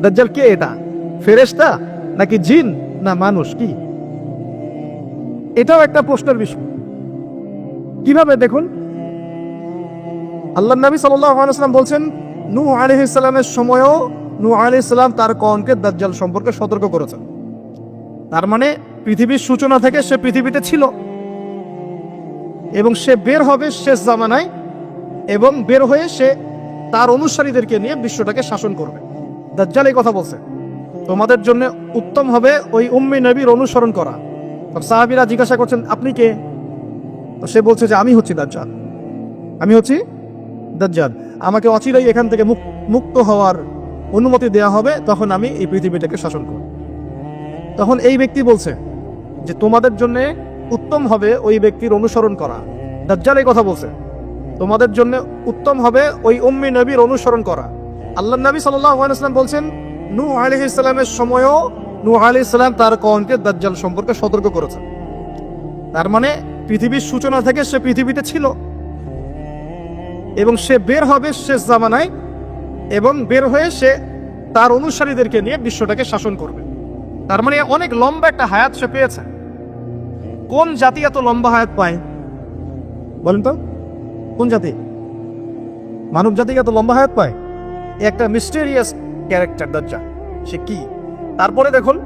দাজ্জাল কে? এটা ফেরেশতা নাকি জিন না মানুষ? কি এটাও একটা প্রশ্নের বিষয়। কিভাবে? দেখুন, আল্লাহর নবী সাল্লাল্লাহু আলাইহি ওয়াসাল্লাম বলছেন, নূহ আলাইহিস সালামের সময়ও নূহ আলাইহিস সালাম তার কওমকে দাজ্জাল সম্পর্কে সতর্ক করেছেন। তার মানে পৃথিবীর সূচনা থেকে সে পৃথিবীতে ছিল এবং সে বের হবে শেষ জামানায়, এবং বের হয়ে সে তার অনুসারীদেরকে নিয়ে বিশ্বটাকে শাসন করবে। দাজ্জাল এই কথা বলছে, তোমাদের জন্য উত্তম হবে ওই উম্মি নবীর অনুসরণ করা। সাহাবীরা জিজ্ঞাসা করছেন, আপনি কে? তো সে বলছে যে আমি হচ্ছি দাজ্জাল, আমি হচ্ছি দাজ্জাল। আমাকে অচিরেই এখান থেকে মুক্ত হওয়ার অনুমতি দেয়া হবে, তখন আমি এই পৃথিবীটাকে শাসন করব। তখন এই ব্যক্তি বলছে যে তোমাদের জন্য উত্তম হবে ওই ব্যক্তির অনুসরণ করা। দাজ্জাল এই কথা বলছে, তোমাদের জন্য উত্তম হবে ওই উম্মি নবীর অনুসরণ করা। আল্লাহর নবী সাল্লাল্লাহু আলাইহি ওয়াসাল্লাম বলছেন, নূহ আলাইহিস সালামের সময়ও নূহ আলাইহিস সালাম তার কওমকে দাজ্জাল সম্পর্কে সতর্ক করেছেন। তার মানে পৃথিবীর সূচনা থেকে সে পৃথিবীতে ছিল এবং সে বের হবে শেষ জামানায়, এবং বের হয়ে সে তার অনুসারীদেরকে নিয়ে বিশ্বটাকে শাসন করবে। তার মানে অনেক লম্বা একটা হায়াত সে পেয়েছে। কোন জাতি এত লম্বা হায়াত পায় বলেন তো? কোন জাতি? মানব জাতি এত লম্বা হায়াত পায়? একটা মিস্টেরিয়াস ক্যারেক্টার দাজ্জাল। সে কি? তারপরে দেখুন,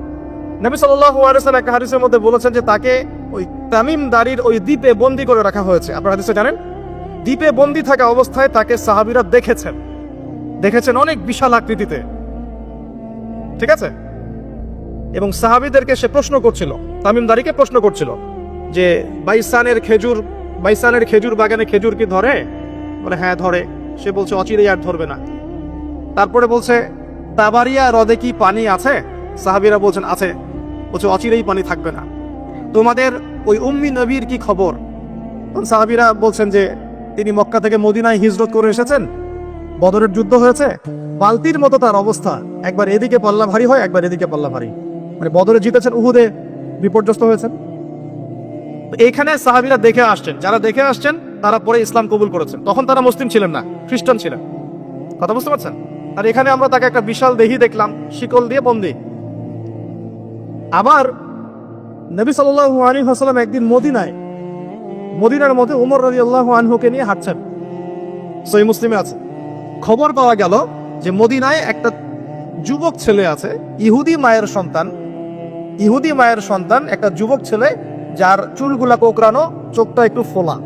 নবী সাল্লাল্লাহু আলাইহি ওয়াসাল্লাম একটা হাদিসের মধ্যে বলেছেন যে তাকে ওই তামিম দাড়ির ওই দ্বীপে বন্দী করে রাখা হয়েছে। আপনারা হাদিসে জানেন, দ্বীপে বন্দী থাকা অবস্থায় তাকে সাহাবীরা দেখেছেন অনেক বিশাল আকৃতিতে, ঠিক আছে? এবং সাহাবীদেরকে সে প্রশ্ন করছিল, তামিম দাড়িকে প্রশ্ন করছিল যে বাইসানের খেজুর বাগানে খেজুর কি ধরে? বলে হ্যাঁ ধরে। সে বলছে অচিরেই আর ধরবে না। তারপরে বলছে তাবারিয়া হ্রদে কি পানি আছে? সাহাবীরা বলছেন আছে। বলছে অচিরেই পানি থাকবে না। তোমাদের ওই উম্মি নবীর কি খবর? সাহাবীরা বলছেন যে তিনি মক্কা থেকে মদিনায় হিজরত করে এসেছেন, বদরের যুদ্ধ হয়েছে, বালতির মতো তার অবস্থা, একবার এদিকে পাল্লা ভারী হয়, একবার এদিকে পাল্লা ভারী। মানে বদরে জিতেছেন, উহুদে বিপর্যস্ত হয়েছেন। এইখানে সাহাবীরা দেখে আসছেন, যারা দেখে আসছেন তারা পরে ইসলাম কবুল করেছেন। তখন তারা মুসলিম ছিলেন না, খ্রিস্টান ছিলেন। কথা বুঝতে পারছেন? আর এখানে আমরা তাকে একটা বিশাল দেহি দেখলাম, শিকল দিয়ে বন্দী। আবার নবী সাল্লাল্লাহু আলাইহি ওয়াসাল্লাম একদিন মদিনার মধ্যে ওমর রাদিয়াল্লাহু আনহুকে নিয়ে হাঁটছেন। সহিহ মুসলিমে আছে। খবর পাওয়া গেল যে মদিনায় একটা যুবক ছেলে আছে, ইহুদি মায়ের সন্তান, একটা যুবক ছেলে, যার চুলগুলা কোকড়ানো, চোখটা একটু ফোলা,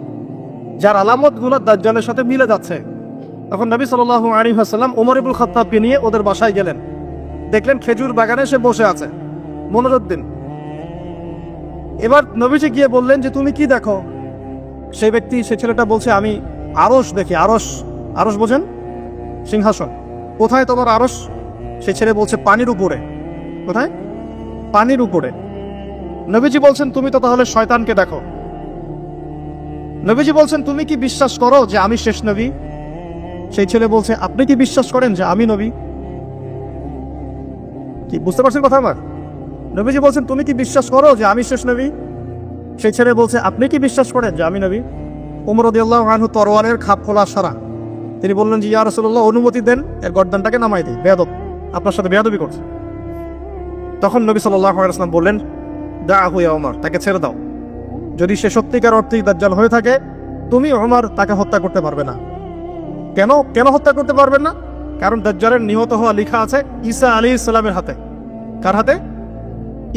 যার আলামতগুলো দাজ্জালের সাথে মিলে যাচ্ছে। তখন নবী সাল্লাল্লাহু আলাইহি ওয়াসাল্লাম ওমর ইবনুল খাত্তাবকে নিয়ে ওদের বাসায় গেলেন। দেখলেন খেজুর বাগানে সে বসে আছে, মনোযোগ দিন। এবার নবীজি গিয়ে বললেন যে তুমি কি দেখো? সে ছেলেটা বলছে আমি আরশ দেখি। আরশ বোঝেন? সিংহাসন। কোথায় তোমার আরশ? সেই ছেলে বলছে পানির উপরে। কোথায়? পানির উপরে। নবীজি বলছেন তুমি তো তাহলে শয়তানকে দেখো। নবীজি বলছেন তুমি কি বিশ্বাস করো যে আমি শেষ নবী? সেই ছেলে বলছে আপনি কি বিশ্বাস করেন যে আমি নবী? কি বুঝতে পারছেন কথা আমার? নবীজি বলছেন তুমি কি বিশ্বাস করো যে আমি শেষ নবী? সেই ছেলে বলছে আপনি কি বিশ্বাস করেন যে আমি নবী? ওমর রাদিয়াল্লাহু আনহু তরোয়ারের খাপ খোলা সারা। তিনি বললেন যে ইয়া রাসূলুল্লাহ, অনুমতি দেন, এর গর্দানটাকে নামাই দিই, বেয়াদব, আপনার সাথে বেয়াদবি করছে। তখন নবী সাল্লাল্লাহু আলাইহি ওয়াসাল্লাম বললেন দাআহু ইয়া ওমর, তাকে ছেড়ে দাও। যদি সে সত্যিকার অর্থেই দাজ্জাল হয়ে থাকে, তুমি ওমর তাকে হত্যা করতে পারবে না। কেন হত্যা করতে পারবেন না? কারণ দাজ্জালের নিহত হওয়া লেখা আছে ঈসা আলাইহিস সালামের হাতে। কার হাতে?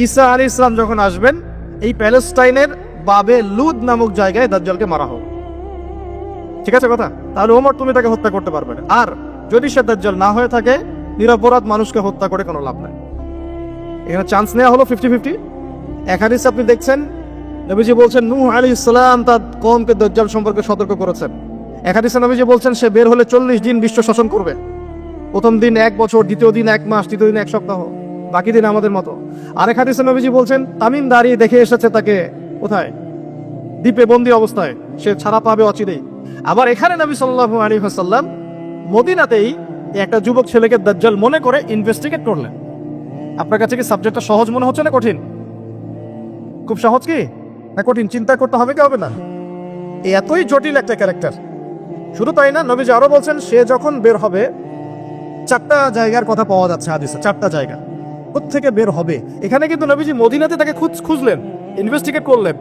ঈসা আলাইহিস সালাম যখন আসবেন, এই প্যালেস্টাইনের বাবে লুদ নামক জায়গায় দাজ্জালকে মারা হবে। ঠিক আছে কথা? তাহলে ওমর তুমি তাকে হত্যা করতে পারবে না। আর যদি সে দাজ্জাল না হয়ে থাকে, নিরপরাধ মানুষকে হত্যা করে কোনো লাভ নাই। এখানে চান্স নেওয়া হলো 50-50। এক হাদিসে আপনি দেখছেন নবীজি বলছেন নূহ আলাইহিস সালাম তার কওমকে দাজ্জাল সম্পর্কে সতর্ক করেছেন। এক হাদিসে নবীজি বলছেন সে বের হলে 40 দিন বিশ্ব শাসন করবে। প্রথম দিন 1 বছর, দ্বিতীয় দিন 1 মাস, তৃতীয় দিন 1 সপ্তাহ, বাকি দিন আমাদের মতো। আরেক হাদিসে নবীজি বলছেন তামিম দাঁড়িয়ে দেখে এসেছে তাকে কোথায়? দ্বীপে বন্দী অবস্থায়, সে ছাড়া পাবে অচিরেই। আবার এখানে নবী সাল্লাল্লাহু আলাইহি ওয়াসাল্লাম মদিনাতেই একটা যুবক ছেলেকে দাজ্জাল মনে করে ইনভেস্টিগেট করলেন। আপনার কাছে কি সাবজেক্টটা সহজ মনে হচ্ছে না কঠিন? খুব সহজ কি না কঠিন? চিন্তা করতে হবে কি হবে না? এতই জটিল একটা ক্যারেক্টার। শুধু তাই না, নবীজি আরো বলছেন সে যখন বের হবে চারটা জায়গার কথা পাওয়া যাচ্ছে হাদিসে, চারটা জায়গা কোত্থেকে বের হবে। এখানে কিন্তু নবীজি মদিনাতে তাকে খুঁজলেন, ইনভেস্টিগেট করলেন।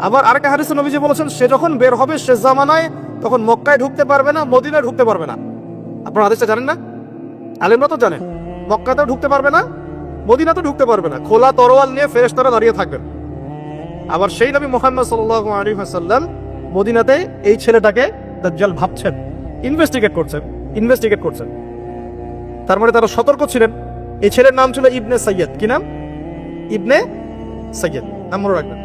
আবার আরেকটা হাদিসে নবীজি বলেছেন সে যখন বের হবে সে জামানায় তখন মক্কায় ঢুকতে পারবে না, মদিনায় ঢুকতে পারবে না। আপনারা হাদিসটা জানেন না? আলেমরা তো জানেন। মক্কাতেও ঢুকতে পারবে না, মদিনাতেও ঢুকতে পারবে না, খোলা তরোয়াল নিয়ে ফেরেশতারা দাঁড়িয়ে থাকবেন। আবার সেই নবী মুহাম্মদ সাল্লাল্লাহু আলাইহি ওয়াসাল্লাম মদিনাতে এই ছেলেটাকে দাজ্জাল ভাবছেন, ইনভেস্টিগেট করছেন। তার মানে তারা সতর্ক ছিলেন। এই ছেলের নাম ছিল ইবনে সাইয়্যিদ। কি নাম? ইবনে সাইয়্যিদ, নাম মনে রাখবেন।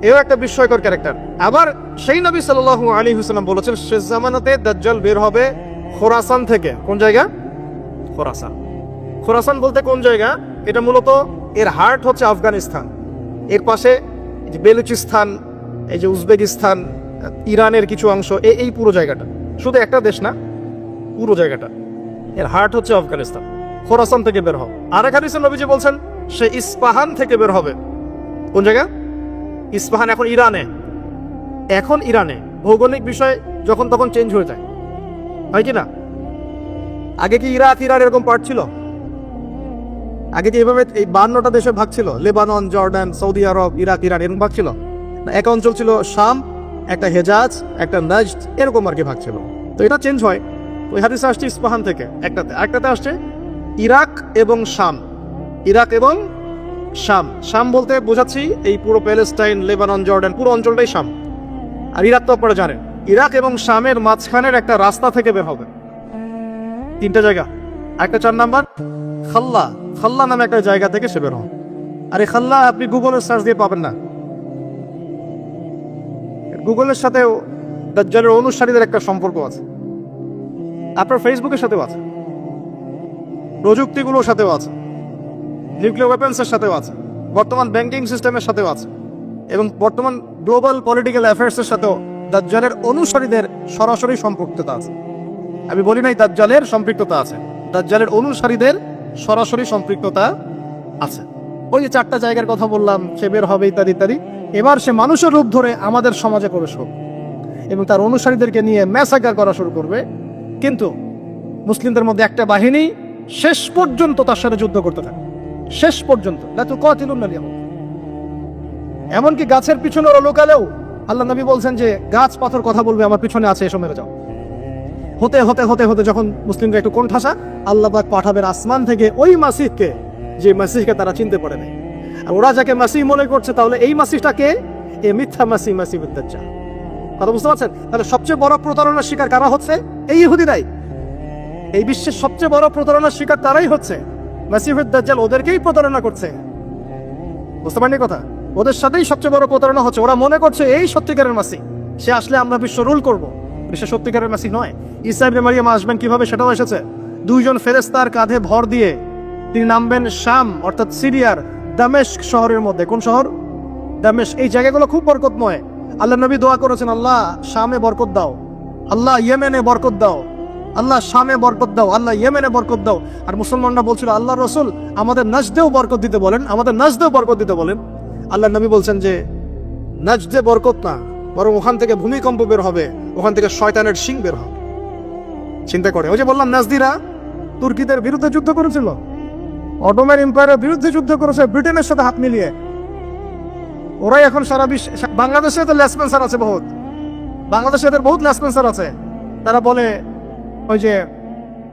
এও একটা বিস্ময়কর ক্যারেক্টার। আবার সেই নবী সাল্লাল্লাহু আলাইহি ওয়াসাল্লাম বলেছেন শেষ জামানাতে দাজ্জাল বের হবে খোরাসান থেকে। কোন জায়গা? খোরাসান বলতে কোন জায়গা? এটা মূলত এর হার্ট হচ্ছে আফগানিস্তান, এর পাশে যে বেলুচিস্তান, এই যে উজবেকিস্তান, ইরানের কিছু অংশ, এই পুরো জায়গাটা, শুধু একটা দেশ না, পুরো জায়গাটা এর হার্ট হচ্ছে আফগানিস্তান। খোরাসান থেকে বের হবে। আরেক হাদিসে নবীজি বলছেন সে ইস্পাহান থেকে বের হবে। কোন জায়গা? ইস্পাহান এখন ইরানে। ভৌগোলিক বিষয় যখন তখন চেঞ্জ হয়ে যায়, হয় কি না? আগে কি ইরাক ইরান এরকম পার্ট ছিল? আগে কি এভাবে এই 52টা দেশে ভাগ ছিল? লেবানন, জর্ডান, সৌদি আরব, ইরাক, ইরান এরকম ভাগ ছিল না? এক অঞ্চল ছিল শাম, একটা হেজাজ, একটা নাজদ, এরকম আর কি ভাগ ছিল। তো এটা চেঞ্জ হয়। ওই হাদিসে আসছে ইস্পাহান থেকে একটাতে আসছে ইরাক এবং শাম বলতে বোঝাচ্ছি এই পুরো প্যালেস্টাইন, লেবানন, জর্ডান পুরো অঞ্চলটাই শাম। আর ইরাক তো আপনারা জানেন। ইরাক এবং শামের মাঝখানের একটা রাস্তা থেকে বের হবে। তিনটা জায়গা। একটা 4 নাম্বার খাল্লা নামে একটা জায়গা থেকে সে বের হবে। আর এই খাল্লা আপনি গুগলের সার্চ দিয়ে পাবেন না। গুগলের সাথেও দাজ্জালের অনুসারীদের একটা সম্পর্ক আছে, আপনার ফেসবুকের সাথেও আছে, প্রযুক্তিগুলোর সাথেও আছে, নিউক্লিয়ার ওয়েপন্সের সাথেও আছে, বর্তমান ব্যাংকিং সিস্টেমের সাথেও আছে, এবং বর্তমান গ্লোবাল পলিটিক্যাল অ্যাফেয়ার্সের সাথেও দাজ্জালের অনুসারীদের সরাসরি সম্পৃক্ততা আছে। আমি বলি নাই দাজ্জালের সম্পৃক্ততা আছে, দাজ্জালের অনুসারীদের সরাসরি সম্পৃক্ততা আছে। ওই যে 4টা জায়গার কথা বললাম, সে বের হবে ইত্যাদি ইত্যাদি। এবার সে মানুষের রূপ ধরে আমাদের সমাজে প্রবেশ করবে এবং তার অনুসারীদেরকে নিয়ে ম্যাসাকার করা শুরু করবে। কিন্তু মুসলিমদের মধ্যে একটা বাহিনী শেষ পর্যন্ত তার সাথে যুদ্ধ করতে থাকে, শেষ পর্যন্ত। এমনকি গাছের পিছনে ওরা লোকালেও আল্লাহ নবী বলছেন যে গাছ পাথর কথা বলবে আমার পিছনে আছে, এসো মেরে যাও। হতে হতে হতে হতে যখন মুসলিমরা একটু কোণঠাসা, আল্লাহ পাক পাঠাবেন আসমান থেকে ওই মাসিহকে, যে মাসিহকে তারা চিনতে পারে নাই। আর ওরা যাকে মাসিহ মনে করছে, তাহলে এই মাসিহটাকে এ মিথ্যা মাসিহ দাজ্জাল। কথা বুঝতে পারছেন? তাহলে সবচেয়ে বড় প্রতারণার শিকার কারা হচ্ছে? এই ইহুদিরাই। এই বিশ্বের সবচেয়ে বড় প্রতারণার শিকার তারাই হচ্ছে। মাসিহুদ দাজ্জাল ওদেরকেই প্রতারণা করছে। বুঝতে পারেননি কথা? ওদের সাথেই সবচেয়ে বড় প্রতারণা হচ্ছে। ওরা মনে করছে এই সত্যিকারের মাসিহ, সে আসলে আমরা বিশ্ব রুল করব। বিশ্ব সত্যিকারের মাসিহ নয়। ঈসা ইবনে মারিয়াম আসবেন কিভাবে সেটাও এসেছে। 2 জন ফেরেশতার কাঁধে ভর দিয়ে তিনি নামবেন শাম অর্থাৎ সিরিয়ার দামেস্ক শহরের মধ্যে। কোন শহর? দামেস্ক। এই জায়গাগুলো খুব বরকতময়। আল্লাহ নবী দোয়া করেছেন, আল্লাহ শামে বরকত দাও, আল্লাহ ইয়েমেনে বরকত দাও, আল্লাহ শামে বরকত দাও, আল্লাহ ইয়েমেনে বরকত দাও। আর মুসলমানরা বলছিল আল্লাহ রসুল আমাদের নাজদেও বরকত দিতে বলেন, আমাদের নাজদেও বরকত দিতে বলেন। আল্লাহ নবী বলছেন যে নাজদে বরকত না, বরং ওখান থেকে ভূমিকম্প বের হবে, ওখান থেকে শয়তানের শিং বের হবে। চিন্তা করে, ওই যে বললাম নাজদিরা তুর্কিদের বিরুদ্ধে যুদ্ধ করেছিল, অটোমান এম্পায়ারের বিরুদ্ধে যুদ্ধ করেছে ব্রিটেনের সাথে হাত মিলিয়ে। ওরাই এখন সারা বিশ্ব, বাংলাদেশে তো লেসপেন্সার আছে বহুত, বাংলাদেশে এদের বহুত লেসপেন্সার আছে। তারা বলে ওই যে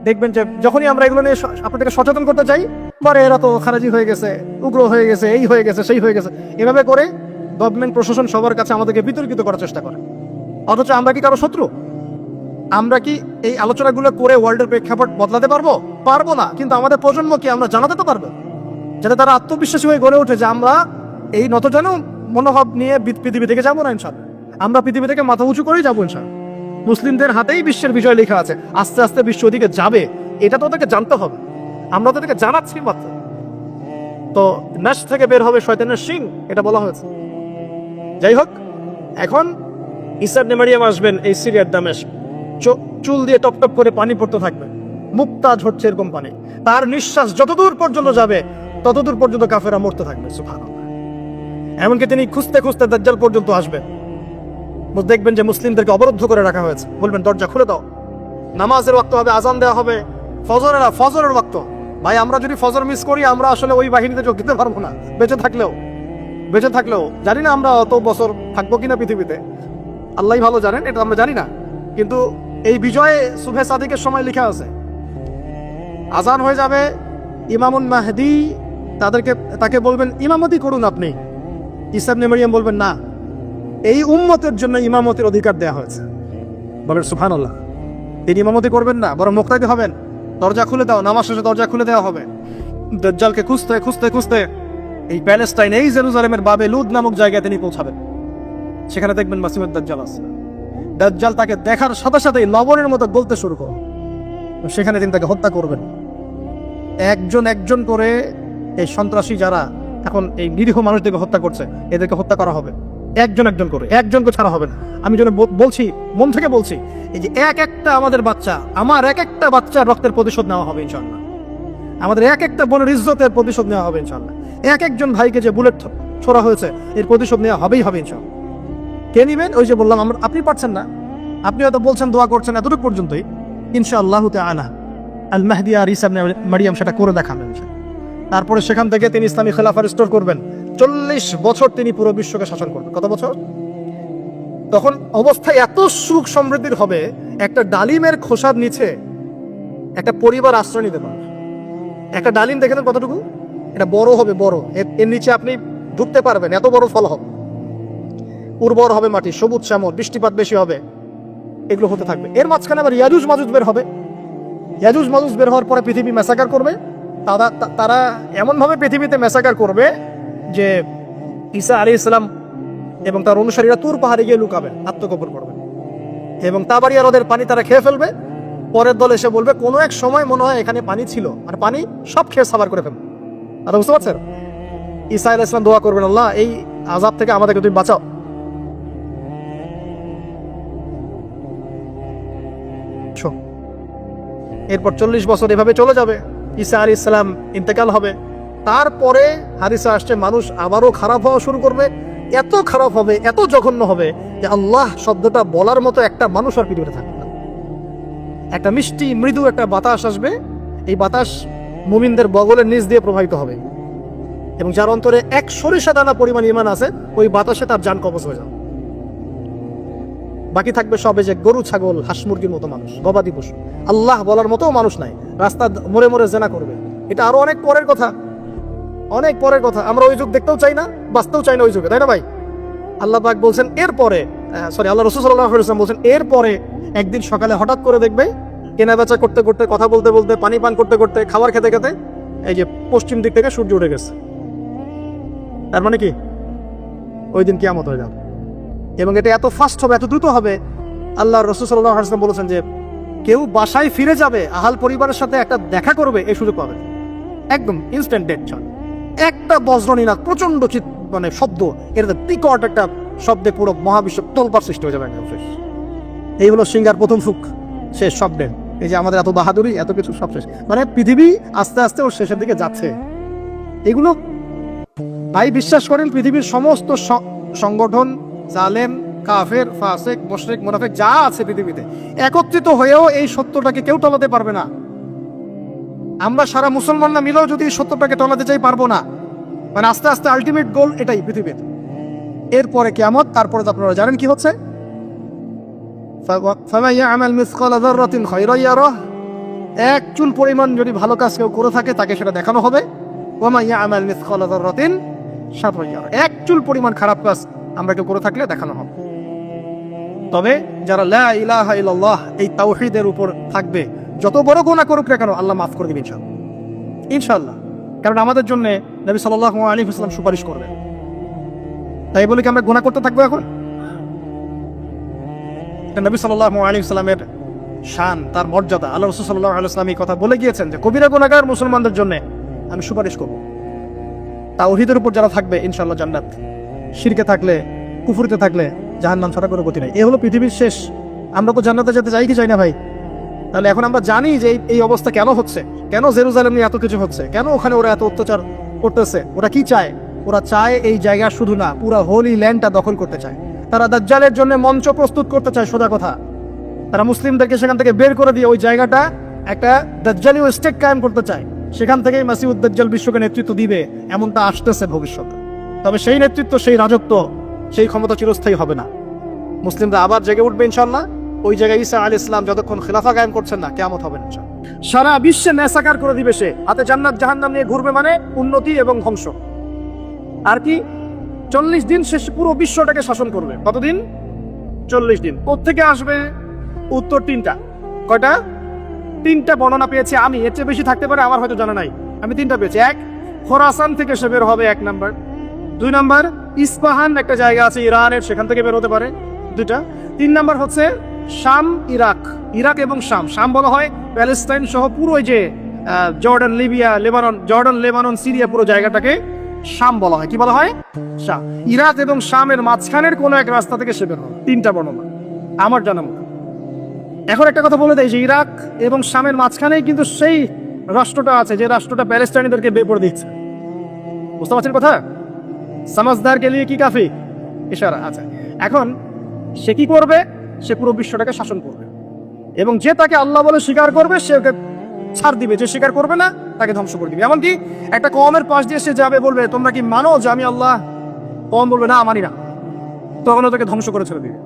দেখবেন যে যখনই আমরা এগুলো নিয়ে আপনাদেরকে সচেতন করতে চাই, বারে এরা তো খারাজি হয়ে গেছে, উগ্র হয়ে গেছে, এই হয়ে গেছে, সেই হয়ে গেছে, এভাবে করে গভর্নমেন্ট প্রশাসন সবার কাছে আমাদেরকে বিতর্কিত করার চেষ্টা করে। অথচ আমরা কি কারো শত্রু? আমরা কি এই আলোচনাগুলো করে ওয়ার্ল্ডের প্রেক্ষাপট বদলাতে পারবো না। কিন্তু আমাদের প্রজন্মকে আমরা জানাতে তো পারবো, যাতে তারা আত্মবিশ্বাসী হয়ে গড়ে ওঠে যে আমরা এই নতজানু মনোভাব নিয়ে পৃথিবী থেকে যাবো না ইনশাআল্লাহ। আমরা পৃথিবী থেকে মাথা উঁচু করেই যাবো ইনশাআল্লাহ। মুসলিমদের হাতেই বিশ্বের বিষয় লেখা আছে, আস্তে আস্তে বিশ্ব ওদিকে যাবে, এটা তো ওদেরকে জানতে হবে। আমরা ওদেরকে জানাচ্ছি মাত্র। তো নাশ থেকে বের হবে শয়তানের শিং, এটা বলা হয়েছে। যাই হোক, এখন ঈসা ইবনে মারিয়াম আসবেন এই সিরিয়ার দামেস্ক, চুল দিয়ে টপ টপ করে পানি পড়তে থাকবে, মুক্তা ঝরছে এরকম পানি। তার নিঃশ্বাস যতদূর পর্যন্ত যাবে ততদূর পর্যন্ত কাফেরা মরতে থাকবে। সুবহানাল্লাহ। এমনকি তিনি খুঁজতে খুঁজতে দাজ্জাল পর্যন্ত আসবেন। দেখবেন যে মুসলিমদেরকে অবরুদ্ধ করে রাখা হয়েছে, বলবেন দরজা খুলে দাও, নামাজের ওয়াক্ত হবে, আজান দেওয়া হবে, ফজরের ওয়াক্ত। ভাই আমরা যদি ফজর মিস করি আমরা আসলে ওই বাহিনীতে যোগ দিতে পারবো না, বেঁচে থাকলেও জানি না আমরা অত বছর থাকবো কিনা পৃথিবীতে, আল্লাহ ভালো জানেন, এটা আমরা জানি না। কিন্তু এই বিজয়ে সুবহে সাদিকের সময় লেখা আছে, আজান হয়ে যাবে, ইমামুল মাহদি তাকে বলবেন ইমামতি করুন আপনি। ঈসা ইবনে মারইয়াম বলবেন না, এই উম্মতের জন্য ইমামতির অধিকার দেওয়া হয়েছে। বলেন সুবহানাল্লাহ। তিনি ইমামতি করবেন না, বরং মুক্তাদি হবেন। দরজা খুলে দাও, নামাজ শেষে দরজা খুলে দেওয়া হবে। দাজ্জালকে খুঁজতে এই প্যালেস্টাইন, এই জেরুজালেমের বাবে লুদ নামক জায়গায় তিনি পৌঁছাবেন। সেখানে দেখবেন মাসিমুদ দাজ্জাল আছে। দাজ্জাল তাকে দেখার সাথে সাথেই লবণের মতো গলতে শুরু করবে। সেখানে তিনি তাকে হত্যা করবেন। একজন করে এই সন্ত্রাসী যারা এখন এই নিরীহ মানুষদেরকে হত্যা করছে, এদেরকে হত্যা করা হবে একজন করে, একজনকে ছাড়া হবে না। আমি যেন বলছি, মন থেকে বলছি, এই যে আমাদের বাচ্চা, আমার একটা বাচ্চার রক্তের প্রতিশোধ নেওয়া হবে ইনশাআল্লাহ। আমাদের একটা বোনের ইজ্জতের প্রতিশোধ নেওয়া হবে ইনশাআল্লাহ। একজন ভাইকে যে বুলেট ছোড়া হয়েছে এর প্রতিশোধ নেওয়া হবেই হবে ইনশাআল্লাহ। কে নিবেন? ওই যে বললাম, আপনি পারছেন না, আপনি হয়তো বলছেন দোয়া করছেন, এতটুকু পর্যন্তই। ইনশাআল্লাহ তাআলা আল মাহদি আর ঈসা ইবনে মারইয়াম সেটা করে দেখাবেন। তারপরে সেখান থেকে তিনি ইসলামী খেলাফা রিস্টোর করবেন। 40 বছর তিনি পুরো বিশ্বকে শাসন করবেন। কত বছর? তখন অবস্থা এত সুখ সমৃদ্ধির হবে, একটা ডালিমের খোসার নিচে একটা পরিবার আশ্রয় নিতে পারবে। একটা ডালিম দেখে নেন কতটুকু, এটা বড় হবে, বড়, এর নিচে আপনি ঢুকতে পারবেন, এত বড় ফল হবে, উর্বর হবে মাটি, সবুজ শ্যামল, বৃষ্টিপাত বেশি হবে, এগুলো হতে থাকবে। এর মাঝখানে আবার ইয়াজুজ মাজুজ বের হবে। ইয়াজুজ মাজুজ বের হওয়ার পরে পৃথিবী ম্যাসাকার করবে। তারা এমনভাবে পৃথিবীতে ম্যাসাকার করবে যে ঈসা আলাইহিস সালাম এবং তার অনুসারীরা তুর পাহাড়ে গিয়ে লুকাবেন, আত্মগোপন করবেন, এবং তাবারিয়া হ্রদের পানি তারা খেয়ে ফেলবে। পরের দল এসে বলবে কোনো এক সময় মনে হয় এখানে পানি ছিল, আর পানি সব খেয়ে সাবার করে ফেলবে। আর বুঝতে পারছেন? ঈসা আলাইহিস সালাম দোয়া করবেন, আল্লাহ এই আযাব থেকে আমাদেরকে তুমি বাঁচাও। এরপর 40 বছর এভাবে চলে যাবে, ঈসা আলাইহিস সালাম ইন্তেকাল হবে। তারপরে হাদিসে আসছে মানুষ আবারও খারাপ হওয়া শুরু করবে। এত খারাপ হবে, এত জঘন্য হবে যে আল্লাহ শব্দটা বলার মতো একটা মানুষ আর পৃথিবীতে থাকবে না। একটা মিষ্টি মৃদু একটা বাতাস আসবে, এই বাতাস মুমিনদের বগলের নিচ দিয়ে প্রবাহিত হবে, এবং যার অন্তরে এক সরিষা দানা পরিমাণ ঈমান আছে, ওই বাতাসে তার জান কবজ হয়ে যাবে। বাকি থাকবে সবে যে গরু, ছাগল, হাঁস মুরগির মতো মানুষ, গবাদি পশু। আল্লাহ বলার মতো মানুষ নাই, রাস্তা মোড়ে মোড়ে জেনা করবে। এটা আরো অনেক পরের কথা, অনেক পরের কথা। আমরা ওই যুগ দেখতেও চাই না, বাঁচতেও চাই না ওই যুগে, তাই না ভাই? আল্লাহ পাক বলছেন এরপরে, আল্লাহ রাসূল সাল্লাল্লাহু আলাইহি ওয়াসাল্লাম বলছেন এরপরে একদিন সকালে হঠাৎ করে দেখবে কেনা বেচা করতে করতে, কথা বলতে বলতে, পানি পান করতে করতে, খাবার খেতে খেতে এই যে পশ্চিম দিক থেকে সূর্য উঠে গেছে। তার মানে কি? ওই দিন কিয়ামত হয়ে যাবে, এবং এটা এত ফাস্ট হবে, এত দ্রুত হবে। আল্লাহ রাসূল সাল্লাল্লাহু আলাইহি ওয়াসাল্লাম বলেছেন যে কেউ বাসায় ফিরে যাবে, আহাল পরিবারের সাথে একটা দেখা করবে, এই সুযোগ পাবে একদম ইনস্ট্যান্ট ডেথ। একটা বজ্রনীনাদ, প্রচন্ড মানে শব্দ, এর বিকট একটা শব্দে পুরো মহাবিশ্ব তোলপাড় সৃষ্টি হয়ে যাবে। এই হলো সিঙ্গার প্রথম সুখ, শেষ শব্দের। এই যে আমাদের এত বাহাদুরি, এত কিছু সব শেষ, মানে পৃথিবী আস্তে আস্তে ওর শেষের দিকে যাচ্ছে। এগুলো ভাই বিশ্বাস করেন, পৃথিবীর সমস্ত সংগঠন, জালেম, কাফের, ফাসেক, মুশরিক, মুনাফিক যা আছে পৃথিবীতে, একত্রিত হয়েও এই সত্যটাকে কেউ টলাতে পারবে না। আমরা সারা মুসলমানরা মিলেও যদি এই সত্যটাকে টলাতে চাই, পারবো না। মানে আস্তে আস্তে আলটিমেট গোল এটাই পৃথিবীর। এরপরে কিয়ামত, তারপরে তো আপনারা জানেন কি হচ্ছে। ফামান ইয়ামাল মিসকালা যাররাতিন খায়রান ইয়ারাহ, এক চুল পরিমাণ যদি ভালো কাজ কেউ করে থাকে তাকে সেটা দেখানো হবে। ওয়া মান ইয়ামাল মিসকালা যাররাতিন শাররান ইয়ারাহ, এক চুল পরিমাণ খারাপ কাজ আমরা কেউ করে থাকলে দেখানো হবে। তবে যারা লা ইলাহা ইল্লাল্লাহ এই তাওহীদের উপর থাকবে, যত বড় গুনাহ করুক না কেন আল্লাহ মাফ করে দিবেন ইনশাআল্লাহ। কারণ আমাদের জন্য নবী সাল্লাল্লাহু আলাইহি ওয়াসাল্লাম সুপারিশ করবেন। তাই বলে কি আমরা গুনাহ করতে থাকবো এখন? এটা নবী সাল্লাল্লাহু আলাইহি ওয়াসাল্লামের শান, তার মর্যাদা। আল্লাহ রাসূল সাল্লাল্লাহু আলাইহি ওয়াসাল্লাম এই কথা বলে গিয়েছেন যে কবিরা গুনাহগার মুসলমানদের জন্য আমি সুপারিশ করব। তাওহীদের উপর যারা থাকবে ইনশাআল্লাহ জান্নাত, শিরকে থাকলে, কুফরিতে থাকলে জাহান্নাম ছাড়া কোনো গতি নাই। এ হলো পৃথিবীর শেষ। আমরা তো জান্নাতে যেতে চাই কি চাই না ভাই? তাহলে এখন আমরা জানি যে এই অবস্থা কেন হচ্ছে, কেন জেরুজালেম নিয়ে এত কিছু হচ্ছে, কেন ওখানে ওরা এত অত্যাচার করতেছে। ওরা কি চায়? ওরা চায় এই জায়গা শুধু না, পুরো হোলি ল্যান্ডটা দখল করতে চায়। তারা দাজ্জালের জন্য মঞ্চ প্রস্তুত করতে চায়, সোজা কথা। তারা মুসলিমদেরকে সেখান থেকে বের করে দিয়ে ওই জায়গাটা একটা দাজ্জালীয় স্টেট কায়েম করতে চায়, সেখান থেকেই মাসিউদ দাজ্জাল বিশ্বকে নেতৃত্ব দিবে এমনটা আসতেছে ভবিষ্যতে। তবে সেই নেতৃত্ব, সেই রাজত্ব, সেই ক্ষমতা চিরস্থায়ী হবে না। মুসলিমরা আবার জেগে উঠবে ইনশাআল্লাহ। ওই জায়গায় ঈসা আলাইহিস সালাম যতক্ষণ খেলাফা কায়েম করছেন না, কিয়ামত হবে না ইনশাআল্লাহ। সারা বিশ্বে নেসাকার করে দিবে সে, হাতে জান্নাত জাহান্নাম নিয়ে ঘুরবে, মানে উন্নতি এবং ধ্বংস। আর কি 40 দিন সে পুরো বিশ্বটাকে শাসন করবে। কতদিন? 40 দিন। কোত্থেকে আসবে? উত্তর তিনটা। কয়টা? তিনটা বর্ণনা পেয়েছি আমি, এর চেয়ে বেশি থাকতে পারে, আমার হয়তো জানা নাই। আমি তিনটা পেয়েছি। এক, খোরাসান থেকে সে বের হবে, 1 নাম্বার। 2 নাম্বার, ইস্পাহান একটা জায়গা আছে ইরানের, সেখান থেকে বের হতে পারে, 2টা। 3 নাম্বার হচ্ছে শাম, ইরাক। ইরাক এবং শাম, শাম বলা হয় প্যালেস্টাইন সহ পুরো যে Jordan, Libya, Lebanon, Jordan, Lebanon, Syria, পুরো জায়গাটাকে শাম বলা হয়। কি বলা হয়? শাম। ইরাক এবং শামের মাঝখানের কোনো এক রাস্তা থেকে সে বের হবে। 3টা বর্ণনা আমার জানা মতো। এখন একটা কথা বলে দেয় যে ইরাক এবং শামের মাঝখানেই কিন্তু সেই রাষ্ট্রটা আছে, যে রাষ্ট্রটা প্যালেস্টাইনিদেরকে বেপর দিচ্ছে। বুঝতে পারছেন কথা? সমাজদার কে লিয়ে কি কাফি ইশারা আছে। এখন সে কি করবে? সে পুরো বিশ্বটাকে শাসন করবে, এবং যে তাকে আল্লাহ বলে স্বীকার করবে সে ওকে ছাড় দিবে, যে স্বীকার করবে না তাকে ধ্বংস করে দিবে। এমনকি একটা কওমের পাশ দিয়ে সে যাবে, বলবে তোমরা কি মানো যে আমি আল্লাহ? কওম বলবে না, মানি না, তখন তাকে ধ্বংস করে ছেড়ে দিবে।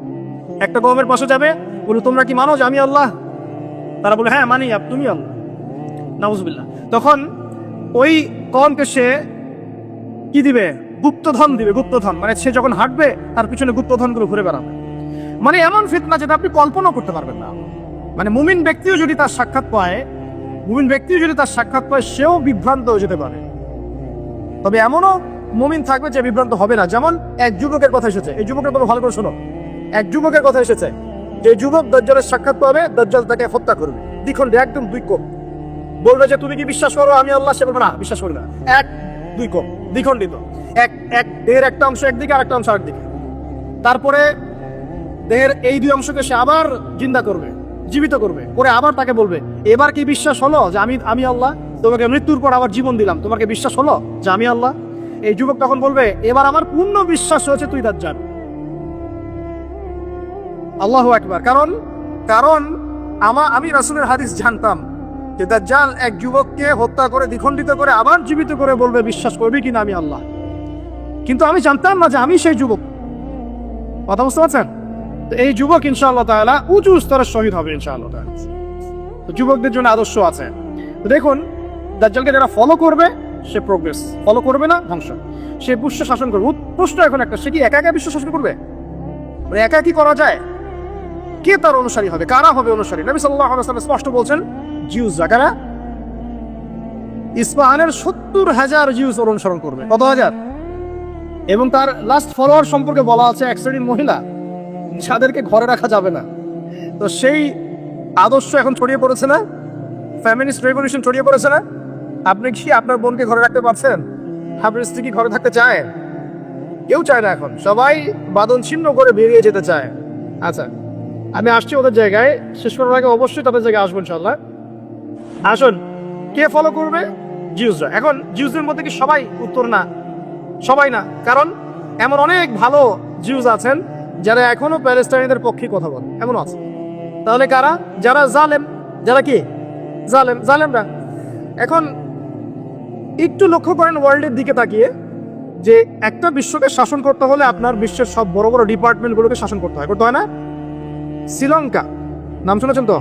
একটা কওমের পাশে যাবে, বলবে তোমরা কি মানো যে আমি আল্লাহ? তারা বলে হ্যাঁ মানি, তুমি আল্লাহ, নাউজুবিল্লাহ। তখন ওই কওমকে সে কি দিবে? গুপ্তধন দিবে। গুপ্তধন মানে সে যখন হাঁটবে তার পিছনে গুপ্তধনগুলো ঘুরে বেড়াবে। মানে এমন ফিতনা যেটা আপনি কল্পনা করতে পারবেন না। মানে মুমিন ব্যক্তিও যদি তার সাক্ষাৎ পায়, সেও বিভ্রান্ত হয়ে যেতে পারে। তবে এমনও মুমিন থাকবে যে বিভ্রান্ত হবে না। যেমন এক যুবকের কথা এসেছে, এই যুবকের কথা ভালো করে শোনো। এক যুবকের কথা এসেছে, যে যুবক দাজ্জালের সাক্ষাৎ পাবে, দাজ্জাল তাকে হত্যা করবে দ্বিখণ্ডে, একদম 2 কোপ। বলবে যে তুমি কি বিশ্বাস করো আমি আল্লাহ? সে বলবে না, বিশ্বাস করি না। 1-2 কোপ, দ্বিখণ্ডিত। দেহের একটা অংশ একদিকে, আর একটা অংশ আরেকদিকে। তারপরে দেহের এই 2 অংশকে সে আবার জিন্দা করবে, জীবিত করবে, করে আবার তাকে বলবে এবার কি বিশ্বাস হলো যে আমি আল্লাহ? তোমাকে মৃত্যুর পর আবার জীবন দিলাম, তোমাকে বিশ্বাস হলো যে আমি আল্লাহ? এই যুবক তখন বলবে এবার আমার পূর্ণ বিশ্বাস হয়েছে তুই দাজ্জাল। আল্লাহু আকবার। কারণ আমি রাসূলের হাদিস জানতাম যে দাজ্জাল এক যুবককে হত্যা করে, দ্বিখণ্ডিত করে, আবার জীবিত করে বলবে বিশ্বাস করবি কিনা আমি আল্লাহ। কিন্তু আমি জানতাম না যে আমি সেই যুবক। কথা বুঝতে পারছেন? তো এই যুবক ইনশাআল্লাহ তাআলা উঁচু স্তরের শহীদ হবে ইনশাআল্লাহ তাআলা। তো যুবকদের জন্য আদর্শ আছে। তো দেখুন, দাজ্জালকে যারা ফলো করবে সে প্রোগ্রেস, ফলো করবে না ধ্বংস। সে বিশ্ব শাসন করবে। প্রশ্ন এখন একটা, সে কি একা একা বিশ্ব শাসন করবে? মানে একা কি করা যায়? কে তার অনুসারী হবে? কারা হবে অনুসারী? নবী সাল্লাল্লাহু আলাইহি ওয়াসাল্লাম স্পষ্ট বলছেন, জিউস। কারা? ইস্পাহানের 70,000 জিউস অনুসরণ করবে। কত হাজার? এবং তার লাস্ট ফলোয়ার সম্পর্কে বলা আছে এক শ্রেণীর মহিলা যাদেরকে ঘরে রাখা যাবে না। তো সেই আদর্শ এখন ছড়িয়ে পড়েছে না? ফ্যামিলিস্ট রেভলিউশন ছড়িয়ে পড়েছে না? আপনি কি আপনার বোনকে ঘরে রাখতে পারছেন? আপনার স্ত্রী কি ঘরে থাকতে চায়? কেউ চায় না। এখন সবাই বাঁধন ছিন্ন করে বেরিয়ে যেতে চায়। আচ্ছা, আমি আসছি ওদের জায়গায়, শেষ করার আগে অবশ্যই তাদের জায়গায় আসবো ইনশাআল্লাহ। আসুন, কে ফলো করবে? জিউসরা। এখন জিউসদের মধ্যে কি সবাই? উত্তর না, সবাই না। কারণ এমন অনেক ভালো জিউস আছেন যারা এখনো প্যালেস্টাইনিদের পক্ষে কথা বলে, এমনও আছে। তাহলে কারা? যারা জালেম। যারা কি? জালেমরা। এখন একটু লক্ষ্য করেন ওয়ার্ল্ডের দিকে তাকিয়ে, যে একটা বিশ্বকে শাসন করতে হলে আপনার বিশ্বের সব বড় বড় ডিপার্টমেন্টগুলোকে শাসন করতে হয় না? শ্রীলঙ্কা নাম শুনেছেন তো?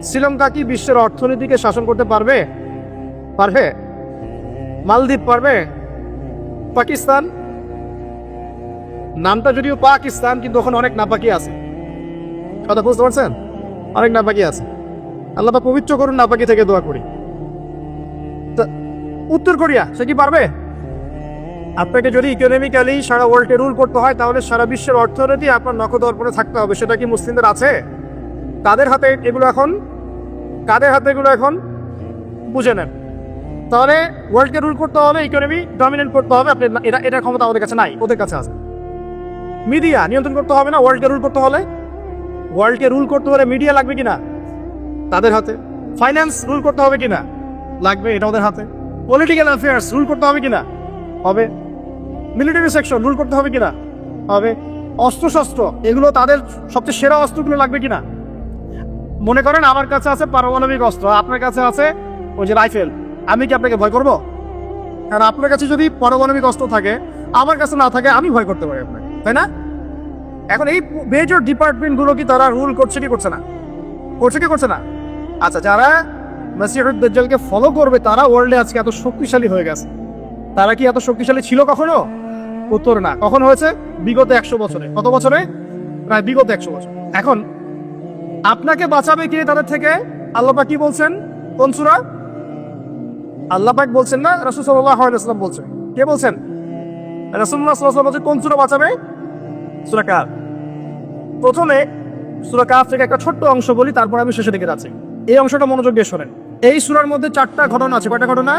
শ্রীলঙ্কা কি বিশ্বের অর্থনীতিকে শাসন করতে পারবে? মালদ্বীপ পারবে? পাকিস্তান, নামটা যদিও পাকিস্তান, কিন্তু ওখানে অনেক নাপাকি আছে। কথা বুঝতে পারছেন? অনেক নাপাকি আছে। আল্লাহ পবিত্র করুন, নাপাকি থেকে দোয়া করি। উত্তর কোরিয়া, সে কি পারবে? আপনাকে যদি ইকোনমিক্যালি সারা ওয়ার্ল্ডে রুল করতে হয়, তাহলে সারা বিশ্বের অর্থনীতি আপনার নখদর্পণে থাকতে হবে। সেটা কি মুসলিমদের আছে? কাদের হাতে এগুলো এখন? বুঝে নেন। তাহলে ওয়ার্ল্ডকে রুল করতে হবে, ইকোনমি ডমিনেট করতে হবে। আপনি এটা ক্ষমতা আমাদের কাছে নাই, ওদের কাছে আছে। মিডিয়া নিয়ন্ত্রণ করতে হবে না ওয়ার্ল্ডকে রুল করতে হলে? মিডিয়া লাগবে কিনা? তাদের হাতে। ফাইন্যান্স রুল করতে হবে কিনা? লাগবে, এটা ওদের হাতে। পলিটিক্যাল অ্যাফেয়ার্স রুল করতে হবে কিনা? হবে। মিলিটারি সেকশন রুল করতে হবে কিনা? হবে। অস্ত্রশস্ত্র, এগুলো তাদের সবচেয়ে সেরা অস্ত্রগুলো লাগবে কিনা? মনে করেন আমার কাছে আছে পারমাণবিক অস্ত্র, আপনার কাছে আছে ওই যে রাইফেল, আমি কি আপনাকে ভয় করব? কারণ আপনার কাছে যদি পারমাণবিক অস্ত্র থাকে, আমার কাছে না থাকে, আমি ভয় করতে পারি আপনাকে, তাই না? এখন এই মেজর ডিপার্টমেন্টগুলো কি তারা রুল করছে কি করছে না? করছে কি করছে না? আচ্ছা, যারা মাসিহুদ দাজ্জালকে ফলো করবে তারা ওয়ার্ল্ডে আজকে এত শক্তিশালী হয়ে গেছে। তারা কি এত শক্তিশালী ছিল কখনো? উত্তর না। কখন হয়েছে? বিগত 100 বছরে। কত বছরে? প্রায় বিগত 100 বছর। এখন আপনাকে বাঁচাবে কে তাদের থেকে? আল্লাহ পাক কি বলছেন? কোন সূরা? আল্লাহ পাক বলছেন না, রাসূল সাল্লাল্লাহু আলাইহি ওয়াসাল্লাম বলছেন? কে বলছেন? রাসূলুল্লাহ সাল্লাল্লাহু আলাইহি ওয়াসাল্লাম বলছেন কোন সূরা বাঁচাবে? সূরা কাহফ। প্রথমে সূরা কাহফ থেকে একটা ছোট্ট অংশ বলি, তারপর আমি শেষের দিকে যাচ্ছি। এই অংশটা মনোযোগ দিয়ে শোনেন। এই সূরার মধ্যে 4টা ঘটনা আছে। কয়টা ঘটনা?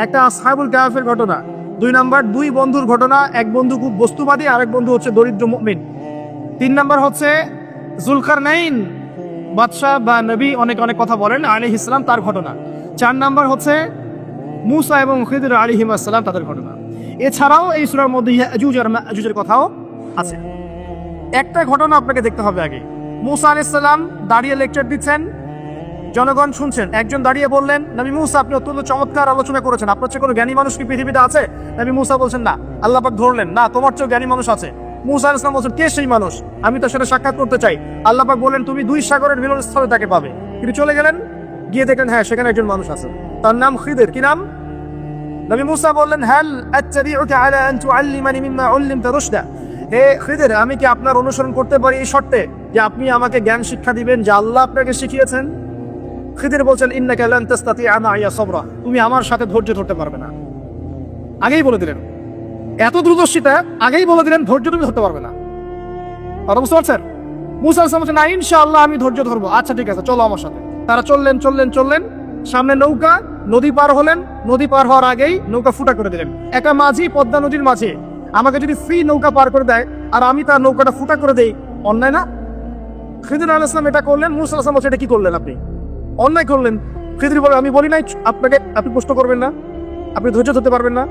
একটা আসহাবুল কাহফের ঘটনা, 2 নাম্বার 2 বন্ধুর ঘটনা, এক বন্ধু খুব বস্তুবাদী, আরেক বন্ধু হচ্ছে দরিদ্র মুমিন। 3 নাম্বার হচ্ছে যুলকারনাইন বাদশাহ বা নবী, অনেক অনেক কথা বলেন, আলাইহিস সালাম, তার ঘটনা। 4 নাম্বার হচ্ছে মূসা এবং খিদর আলাইহিস সালাম, তাদের ঘটনা। এছাড়াও এই সূরার মধ্যে ইয়াজুজ আর মাজুজের কথাও আছে। একটা ঘটনা আপনাকে দেখতে হবে আগে। মূসা আলাইহিস সালাম দাঁড়িয়ে লেকচার দিচ্ছেন, জনগণ শুনছেন। একজন দাঁড়িয়ে বললেন, নবী মূসা আপনি অত্যন্ত চমৎকার আলোচনা করেছেন, আপনার চেয়ে কোনো জ্ঞানী মানুষ কি পৃথিবীতে আছে? নবী মূসা বলছেন না। আল্লাহ পাক ধরলেন, না, তোমার চেয়ে জ্ঞানী মানুষ আছে। মূসা আলাইহিস সালাম বলছেন, কে সেই মানুষ? আমি তার সাথে সাক্ষাৎ করতে চাই। আল্লাহ পাক বললেন, তুমি 2 সাগরের মিলনস্থলে তাকে পাবে। তিনি চলে গেলেন, গিয়ে দেখলেন হ্যাঁ সেখানে একজন মানুষ আছে, তার নাম খিদর। কি নাম? নবী মূসা বললেন, হাল আত্তাবিউকা আলা আন তুআল্লিমানি মিম্মা উল্লিমতা রুশদা। হে খিদর, আমি কি আপনার অনুসরণ করতে পারি এই শর্তে যে আপনি আমাকে জ্ঞান শিক্ষা দিবেন যা আল্লাহ আপনাকে শিখিয়েছেন? খিদর বলছেন, ইন্নাকা লান তাসতাতিআ মাইয়া সাবরা, তুমি আমার সাথে ধৈর্য ধরতে পারবে না। আগেই বলে দিলেন, এত দ্রুতশিতা আগেই বলে দিলেন, ধৈর্য তুমি ধরতে পারবে না। কথা বুঝতে পারছেন? মূসা আলাইহিস সালাম বলছেন, না, ইনশাআল্লাহ আমি ধৈর্য ধরবো। আচ্ছা ঠিক আছে, চলো আমার সাথে। তারা চললেন চললেন চললেন, সামনে নৌকা, নদী পার হলেন। নদী পার হওয়ার আগেই নৌকা ফুটা করে দিলেন। একটা মাঝি পদ্মা নদীর মাঝে আমাকে যদি ফ্রি নৌকা পার করে দেয় আর আমি তার নৌকাটা ফুটা করে দেই, অন্যায় না? খিদর আলাইহিস সালাম এটা করলেন। মূসা আলাইহিস সালাম বলছেন, এটা কি করলেন আপনি? অন্যায় করলেন। খিদর বলে, আমি বলি নাই আপনাকে আপনি প্রশ্ন করবেন না, আপনি ধৈর্য ধরতে পারবেন না?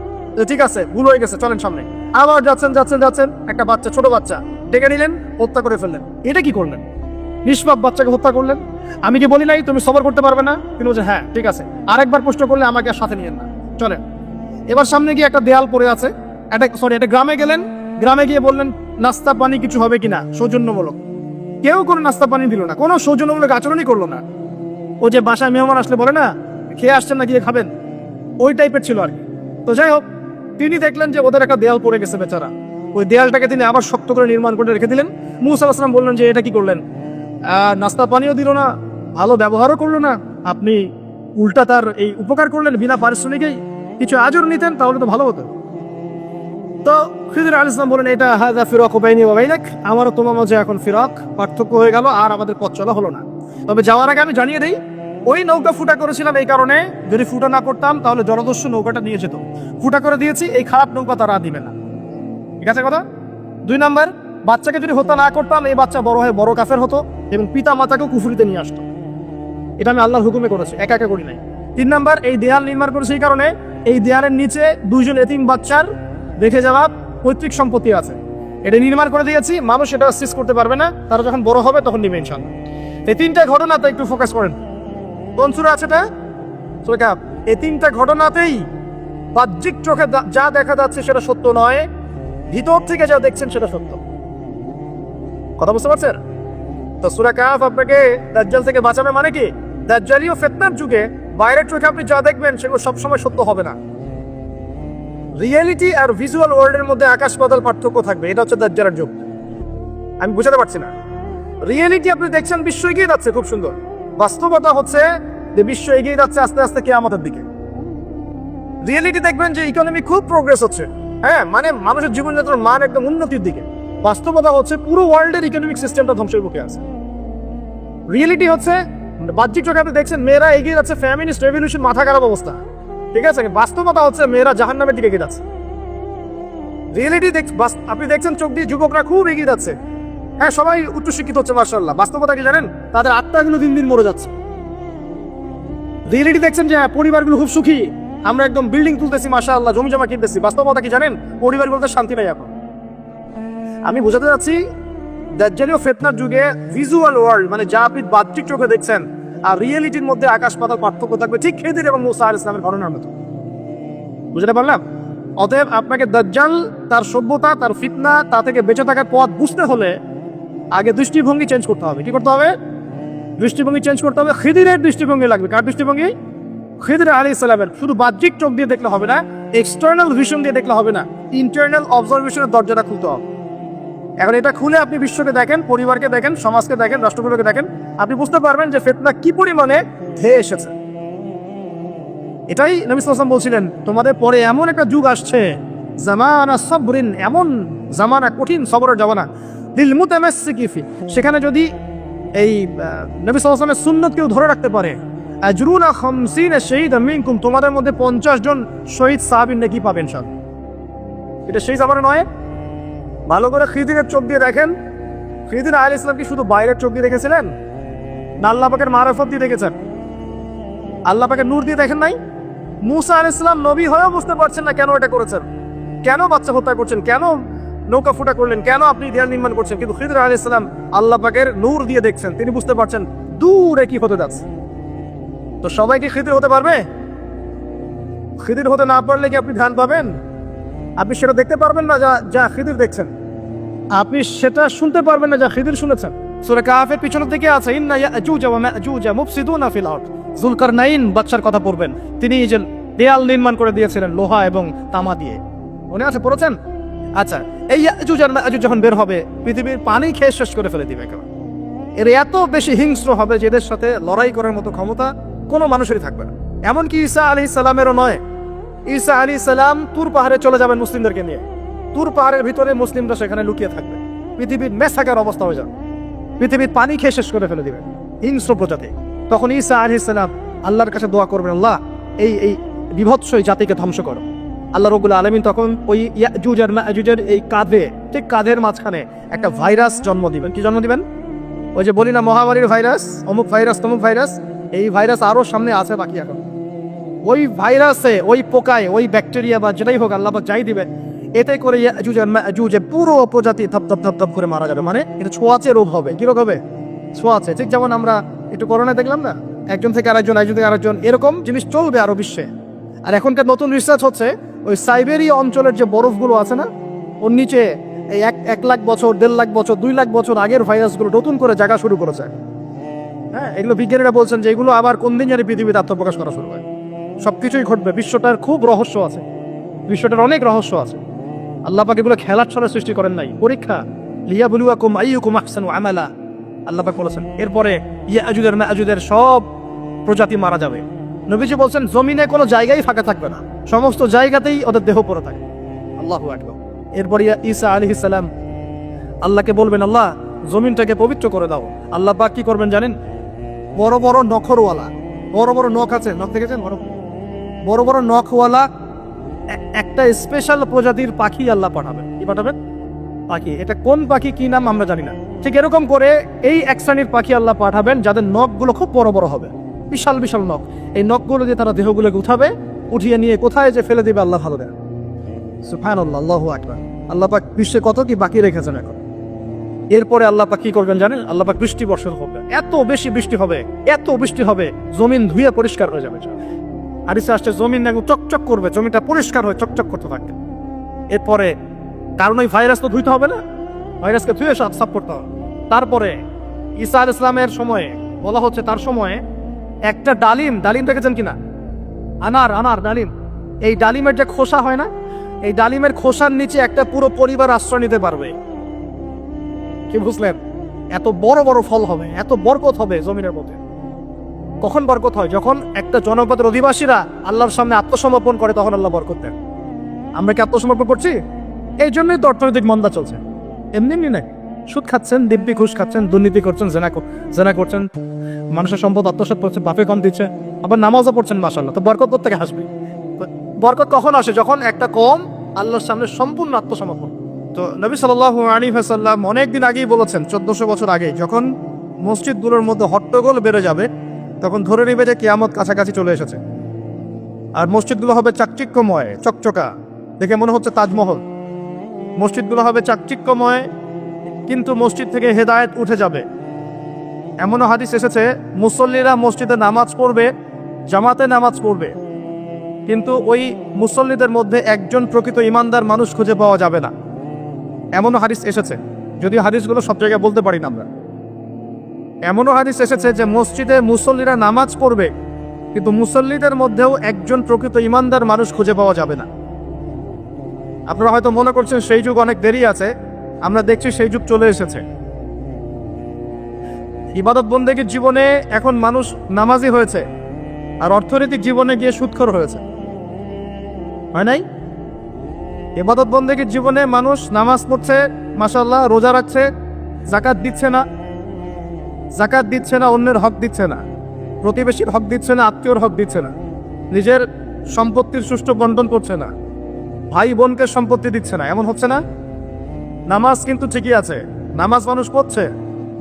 ঠিক আছে, ভুল হয়ে গেছে, চলেন সামনে। আবার যাচ্ছেন যাচ্ছেন যাচ্ছেন, একটা বাচ্চা, ছোট বাচ্চা ডেকে নিলেন, হত্যা করে ফেললেন। এটা কি করলেন? নিষ্পাপ বাচ্চাকে হত্যা করলেন। আমি কি বলি নাই তুমি সবর করতে পারবে না? তিনি বলছেন, হ্যাঁ ঠিক আছে, আরেকবার প্রশ্ন করলে আমাকে আর সাথে নিয়েন না, চলেন। এবার সামনে গিয়ে একটা দেয়াল পড়ে আছে, একটা গ্রামে গেলেন। গ্রামে গিয়ে বললেন, নাস্তা পানি কিছু হবে কিনা, সৌজন্যমূলক। কেউ কোনো নাস্তা পানি দিল না, কোনো সৌজন্যমূলক আচরণই করলো না। ও যে বাসায় মেহমান আসলে বলে না, খেয়ে আসছেন না, গিয়ে খাবেন, ওই টাইপের ছিল আর কি। তো যাই হোক, তিনি দেখলেন যে ওদের একটা দেয়াল পড়ে গেছে বেচারা। ওই দেয়ালটাকে তিনি আবার শক্ত করে নির্মাণ করে রেখে দিলেন। মূসা আলাইহিস সালাম বললেন যে এটা কি করলেন? নাস্তা পানিও দিল না, ভালো ব্যবহারও করলো না, আপনি উল্টা তার এই উপকার করলেন বিনা পারিশ্রমিকেই। কিছু আজর নিতেন তাহলে তো ভালো হতো। তো খিদর আলাইহিস সালাম বলেন, এটা হাযা ফিরাকু বাইনি ওয়া বাইনাক, আমারও তোমার মাঝে এখন ফিরাক, পার্থক্য হয়ে গেল, আর আমাদের পথ চলা হলো না। তবে যাওয়ার আগে আমি জানিয়ে দেই, ওই নৌকা ফুটা করেছিলাম এই কারণে, যদি ফুটা না করতাম তাহলে জলদস্যু নৌকাটা নিয়ে যেত। ফুটা করে দিয়েছি, এই খারাপ নৌকা তারা দিবে না। ঠিক আছে কথা? 2 নাম্বার, বাচ্চাকে যদি হত্যা না করতাম, এই বাচ্চা বড় হয়ে বড় কাফের হতো এবং পিতা মাতাকেও কুফরিতে নিয়ে আসতো। এটা আমি আল্লাহর হুকুমে করেছি, একা একা করি নাই। 3 নাম্বার, এই দেয়াল নির্মাণ করেছি এই কারণে, এই দেয়ালের নিচে 2 জন এতিম বাচ্চার রেখে যাওয়া পৈতৃক সম্পত্তি আছে, এটা নির্মাণ করে দিয়েছি। মানুষ এটা সিজ করতে পারবে না, তারা যখন বড় হবে তখন নিবে ইনশাআল্লাহ। এই 3টা ঘটনাতে একটু ফোকাস করেন। কোন সূরা আছে এটা? সূরা কাহফ। এই 3টা ঘটনাতেই বাহ্যিক চোখে যা দেখা যাচ্ছে সেটা সত্য নয়, ভিতর থেকে যা দেখছেন সেটা সত্য। কথা বুঝতে পারছেন? তো সূরা কাহফ আপনাকে দাজ্জাল থেকে বাঁচাবে। মানে কি? দাজ্জালি ও ফিতনার যুগে বাইরের চোখে আপনি যা দেখবেন সেগুলো সবসময় সত্য হবে না। রিয়েলিটি আর ভিজুয়াল ওয়ার্ল্ডের মধ্যে আকাশ পাতাল পার্থক্য থাকবে। এটা হচ্ছে দাজ্জালের যুগ। আমি বুঝাতে পারছি না। রিয়েলিটি আপনি দেখছেন বিশ্ব এগিয়ে যাচ্ছে, খুব সুন্দর। বাস্তবতা হচ্ছে যে বিশ্ব এগিয়ে যাচ্ছে আস্তে আস্তে কিয়ামতের দিকে। রিয়েলিটি দেখবেন যে ইকোনমি খুব প্রোগ্রেস হচ্ছে, হ্যাঁ, মানে মানুষের জীবনযাত্রার মান একদম উন্নতির দিকে। বাস্তবতা হচ্ছে পুরো ওয়ার্ল্ডের ইকোনমিক সিস্টেমটা ধ্বংসের মুখে আছে। রিয়েলিটি হচ্ছে বাহ্যিক চোখে আপনি দেখছেন মেয়েরা এগিয়ে যাচ্ছে, ফ্যামিনিস্ট রেভলিউশন, মাথা খারাপ অবস্থা, ঠিক আছে। বাস্তবতা হচ্ছে মেয়েরা জাহান্নামের দিকে এগিয়ে যাচ্ছে। রিয়েলিটি আপনি দেখছেন চোখ দিয়ে যুবকরা খুব এগিয়ে যাচ্ছে, হ্যাঁ, সবাই উচ্চশিক্ষিত হচ্ছে মাশাআল্লাহ। বাস্তবতা কি জানেন? তাদের আত্মাগুলো দিন দিন মরে যাচ্ছে। রিয়েলিটি দেখছেন যে পরিবারগুলো খুব সুখী, আমরা একদম বিল্ডিং তুলতেছি মাশাআল্লাহ, জমি জমা কিনতেছি। বাস্তবতা কি জানেন? পরিবারগুলোতে শান্তি নাই এখন। আমি বোঝাতে যাচ্ছি দাজ্জালীয় ফিতনার যুগে ভিজুয়াল ওয়ার্ল্ড মানে যা আপনি বাহ্যিক চোখে দেখছেন আর রিয়েলিটির মধ্যে আকাশ পাতাল পার্থক্য থাকবে, ঠিক খিদির এবং মূসা আলাইহিস সালামের ঘটনার মতো। বুঝতে পারলাম? অতএব আপনাকে দাজ্জাল, তার সভ্যতা, তার ফিতনা, তা থেকে বেঁচে থাকার পথ বুঝতে হলে আগে দৃষ্টিভঙ্গি চেঞ্জ করতে হবে। কি করতে হবে? দৃষ্টিভঙ্গি চেঞ্জ করতে হবে। খিদিরের দৃষ্টিভঙ্গি লাগবে। কার দৃষ্টিভঙ্গি? খিদির আলাইহিস সালামের। শুধু বাহ্যিক চোখ দিয়ে দেখলে হবে না, এক্সটার্নাল ভিশন দিয়ে দেখলে হবে না, ইন্টারনাল অবজারভেশনের দরজাটা খুলতে হবে। এখন এটা খুলে আপনি বিশ্বকে দেখেন, পরিবারকে দেখেন, সমাজকে দেখেন, রাষ্ট্রগুলোকে দেখেন, আপনি বুঝতে পারবেন যে ফিতনা কি পরিমাণে ধেয়ে এসেছে। এটাই নবী সাল্লাল্লাহু আলাইহি ওয়াসাল্লাম বলছিলেন, তোমাদের পরে এমন একটা যুগ আসছে, জামানা সাবরিন, এমন জামানা, কঠিন সবরের জামানা, লিল মুতামাসসিকি ফি, সেখানে যদি এই নবী সাল্লাল্লাহু আলাইহি ওয়াসাল্লামের সুন্নাত কেউ ধরে রাখতে পারে, আজরুনা 50 শাহীদাম মিনকুম, তোমাদের মধ্যে 50 জন শহীদ সাহাবীর নেকি পাবেন সব। এটা সেই জামানা নয়। ভালো করে খিদিরের চোখ দিয়ে দেখেন, খিদির আলাইহিস সালাম কি শুধু বাইরের চোখ দিয়ে দেখেছিলেন, না আল্লাহ পাকের মারিফত দিয়ে দেখেছেন? আল্লাহ পাকের নূর দিয়ে দেখেন নাই? মূসা আলাইহিস সালাম নবী হয়েও বুঝতে পারছেন না কেন এটা করেছেন, কেন বাচ্চা হত্যা করছেন, কেন নৌকা ফুটা করলেন, কেন আপনি দেয়াল নির্মাণ করছেন, কিন্তু খিদির আলাইহিস সালাম আল্লাহ পাকের নূর দিয়ে দেখছেন, তিনি বুঝতে পারছেন দূরে কি হতে যাচ্ছে। তো সবাই কি খিদির হতে পারবে? খিদির হতে না পারলে কি আপনি ধ্যান পাবেন? আপনি সেটা দেখতে পারবেন না যা খিদির দেখছেন, আপনি সেটা শুনতে পারবেন না যা খিদির শুনেছেন। সূরা কাহফের পিছনের দিকে আছে, ইন্না ইয়াজুজ ওয়া মাজুজ মুফসিদুনা ফিল আরদ। যুলকারনাইন বাদশার কথা পড়বেন, তিনি যে দেয়াল নির্মাণ করে দিয়েছিলেন লোহা এবং তামা দিয়ে, মনে আছে, পড়েছেন? আচ্ছা, এই ইয়াজুজ আর মাজুজ যখন বের হবে, পৃথিবীর পানি খেয়ে শেষ করে ফেলে দিবে একেবারে। এর এত বেশি হিংস্র হবে যে এদের সাথে লড়াই করার মতো ক্ষমতা কোনো মানুষেরই থাকবে না। এমনকি ঈসা আলাইহিস সালামেরও নয়। ঈসা আলাইহিস সালাম তুর পাহাড়ে চলে যাবেন মুসলিমদেরকে নিয়ে, তুর পাহাড়ের ভিতরে মুসলিমরা সেখানে লুকিয়ে থাকবে, পৃথিবীর মেসাকার অবস্থা হয়ে যাবে, পৃথিবীর পানি খেয়ে শেষ করে ফেলে দিবেন হিংস্র প্রজাতি। তখন ঈসা আলাইহিস সালাম আল্লাহর কাছে দোয়া করবেন, আল্লাহ এই বিভৎস এই জাতিকে ধ্বংস করো। আল্লাহ রাব্বুল আলামিন তখন ওই ইয়াজুজ আর মাজুজের এই কাঁধে, ঠিক কাঁধের মাঝখানে একটা ভাইরাস জন্ম দিবেন। কি জন্ম দিবেন? ওই যে বলি না মহামারীর ভাইরাস, অমুক ভাইরাস তমুক ভাইরাস, এই ভাইরাস আরো সামনে আছে বাকি এখন। ওই ভাইরাসে, ওই পোকায়, ওই ব্যাকটেরিয়া বা যেটাই হোক আল্লাহ পাক যাই দিবেন, এতে করে ইয়াজুজ আর মাজুজ পুরো প্রজাতি ধপ ধপ ধপ ধপ করে মারা যাবে। মানে এটা ছোঁয়াচে রোগ হবে। কি রোগ হবে? ছোঁয়াচে। ঠিক যেমন আমরা একটু করোনা দেখলাম না, একজন থেকে আরেকজন, একজন থেকে আরেকজন, এরকম জিনিস চলবে আরো বিশ্বে। আর এখনকার নতুন রিসার্চ হচ্ছে, ওই সাইবেরিয়া অঞ্চলের যে বরফগুলো আছে না, ওর নিচে এই 1 লাখ বছর, 1.5 লাখ বছর, 2 লাখ বছর আগের ভাইরাসগুলো নতুন করে জায়গা শুরু করেছে। হ্যাঁ, এগুলো বিজ্ঞানীরা বলছেন যে এগুলো আবার কোন দিন জানি পৃথিবীতে আত্মপ্রকাশ করা শুরু হয়। সবকিছুই ঘটবে। বিশ্বটার খুব রহস্য আছে, বিশ্বটার অনেক রহস্য আছে। আল্লাহ পাক এগুলো খেলার ছলে সৃষ্টি করেন নাই, পরীক্ষা। লিয়াবলুয়াকুম আইয়ুকুম আহসানু আমালা, আল্লাহ পাক বলেছেন। এরপরে ইয়াজুজ আর মাজুজের সব প্রজাতি মারা যাবে। নবীজি বলছেন জমিনে কোনো জায়গায় ফাঁকা থাকবে না, সমস্ত জায়গাতেই ওদের দেহ পড়ে থাকে। আল্লাহু আকবার। এরপরে ঈসা আলাইহিস সালাম আল্লাহকে বলবেন, আল্লাহ জমিনটাকে পবিত্র করে দাও। আল্লাহ পাক কি করবেন জানেন? বড় বড় নখরওয়ালা, বড় বড় নখ আছে, নখ দেখেছেন? বড় বড় নখওয়ালা একটা স্পেশাল প্রজাতির পাখি আল্লাহ পাঠাবেন। কি পাঠাবেন? পাখি। এটা কোন পাখি, কি নাম আমরা জানি না। ঠিক এরকম করে এই এক শ্রেণীর পাখি আল্লাহ পাঠাবেন যাদের নখগুলো খুব বড় বড় হবে, বিশাল বিশাল নখ। এই নখগুলো দিয়ে তারা দেহগুলোকে উঠাবে, উঠিয়ে নিয়ে কোথায় যে ফেলে দিবে আল্লাহ ভালো দেন। সুবহানাল্লাহ, আল্লাহু আকবার। আল্লাহ পাক বিশ্বে কত কি বাকি রেখেছেন এখন। এরপরে আল্লাহ পাক কি করবেন জানেন? আল্লাহ পাক বৃষ্টি বর্ষণ হবে, এত বেশি বৃষ্টি হবে, এত বৃষ্টি হবে, জমিন ধুয়ে পরিষ্কার হয়ে যাবে। হাদিসে আসছে জমিন একদম চকচক করবে, জমিটা পরিষ্কার হয়ে চকচক করতে থাকবে। এরপরে কারণ ওই ভাইরাস তো ধুইতে হবে না, ভাইরাসকে ধুয়ে সাফ করতে হবে। তারপরে ঈসা আলাইহিস সালামের সময়ে বলা হচ্ছে, তার সময়ে একটা ডালিম দেখেছেন কিনা? আনার ডালিম, এই ডালিমের যে খোসা হয় না, এই ডালিমের খোসার নিচে একটা পুরো পরিবার আশ্রয় নিতে পারবে। কি বুঝলেন? এত বড় বড় ফল হবে, এত বরকত হবে জমিনের মধ্যে। কখন বরকত হয়? যখন একটা জনপদের অধিবাসীরা আল্লাহর সামনে আত্মসমর্পণ করে, তখন আল্লাহ বরকত দেন। আমরা কি আত্মসমর্পণ করছি? এই জন্যই তো অর্থনৈতিক মন্দা চলছে। এমনি নয়, সুদ খাচ্ছেন, দিব্যি ঘুষ খাচ্ছেন, দুর্নীতি করছেন, জেনা করছেন, মানুষের সম্পদ আত্মসাৎ করছেন, বাপে কম দিচ্ছে, আবার নামাজও পড়ছেন, মাশাআল্লাহ। তো বরকত কোত্থেকে আসবে? বরকত কখন আসে? যখন একটা কম আল্লাহর সামনে সম্পূর্ণ আত্মসমর্পণ। তো নবী সাল্লাল্লাহু আলাইহি ওয়াসাল্লাম অনেকদিন আগেই বলেছেন, 1400 বছর আগে, যখন মসজিদগুলোর মধ্যে হট্টগোল বেড়ে যাবে, তখন ধরে নিবে যে কিয়ামত কাছাকাছি চলে এসেছে। আর মসজিদগুলো হবে কিন্তু মসজিদ থেকে হেদায়েত উঠে যাবে। এমনও হাদিস এসেছে মুসল্লিরা মসজিদে নামাজ পড়বে, জামাতে নামাজ পড়বে, কিন্তু ওই মুসল্লিদের মধ্যে একজন প্রকৃত ইমানদার মানুষ খুঁজে পাওয়া যাবে না। এমনও হাদিস এসেছে, যদিও হাদিসগুলো সব জায়গায় বলতে পারি না আমরা। এমনও হাদিস এসেছে যে মসজিদে মুসল্লিরা নামাজ পড়বে, কিন্তু মুসল্লিদের মধ্যেও একজন প্রকৃত ইমানদার মানুষ খুঁজে পাওয়া যাবে না। আপনারা হয়তো মনে করছেন সেই যুগ অনেক দেরি আছে, আমরা দেখছি সেই যুগ চলে এসেছে। ইবাদত বন্দেগীর জীবনে এখন মানুষ নামাজি হয়েছে, আর অর্থনৈতিক জীবনে গিয়ে সুদখোর হয়েছে, হয় নাই? ইবাদত বন্দেগীর জীবনে মানুষ নামাজ পড়ছে, মাশাআল্লাহ, রোজা রাখছে, যাকাত দিচ্ছে না, অন্যের হক দিচ্ছে না, প্রতিবেশীর হক দিচ্ছে না, আত্মীয়র হক দিচ্ছে না, নিজের সম্পত্তির সুষ্ঠু বন্টন করছে না, ভাই বোনকে সম্পত্তি দিচ্ছে না। এমন হচ্ছে না? নামাজ কিন্তু ঠিকই আছে, নামাজ মানুষ পড়ছে,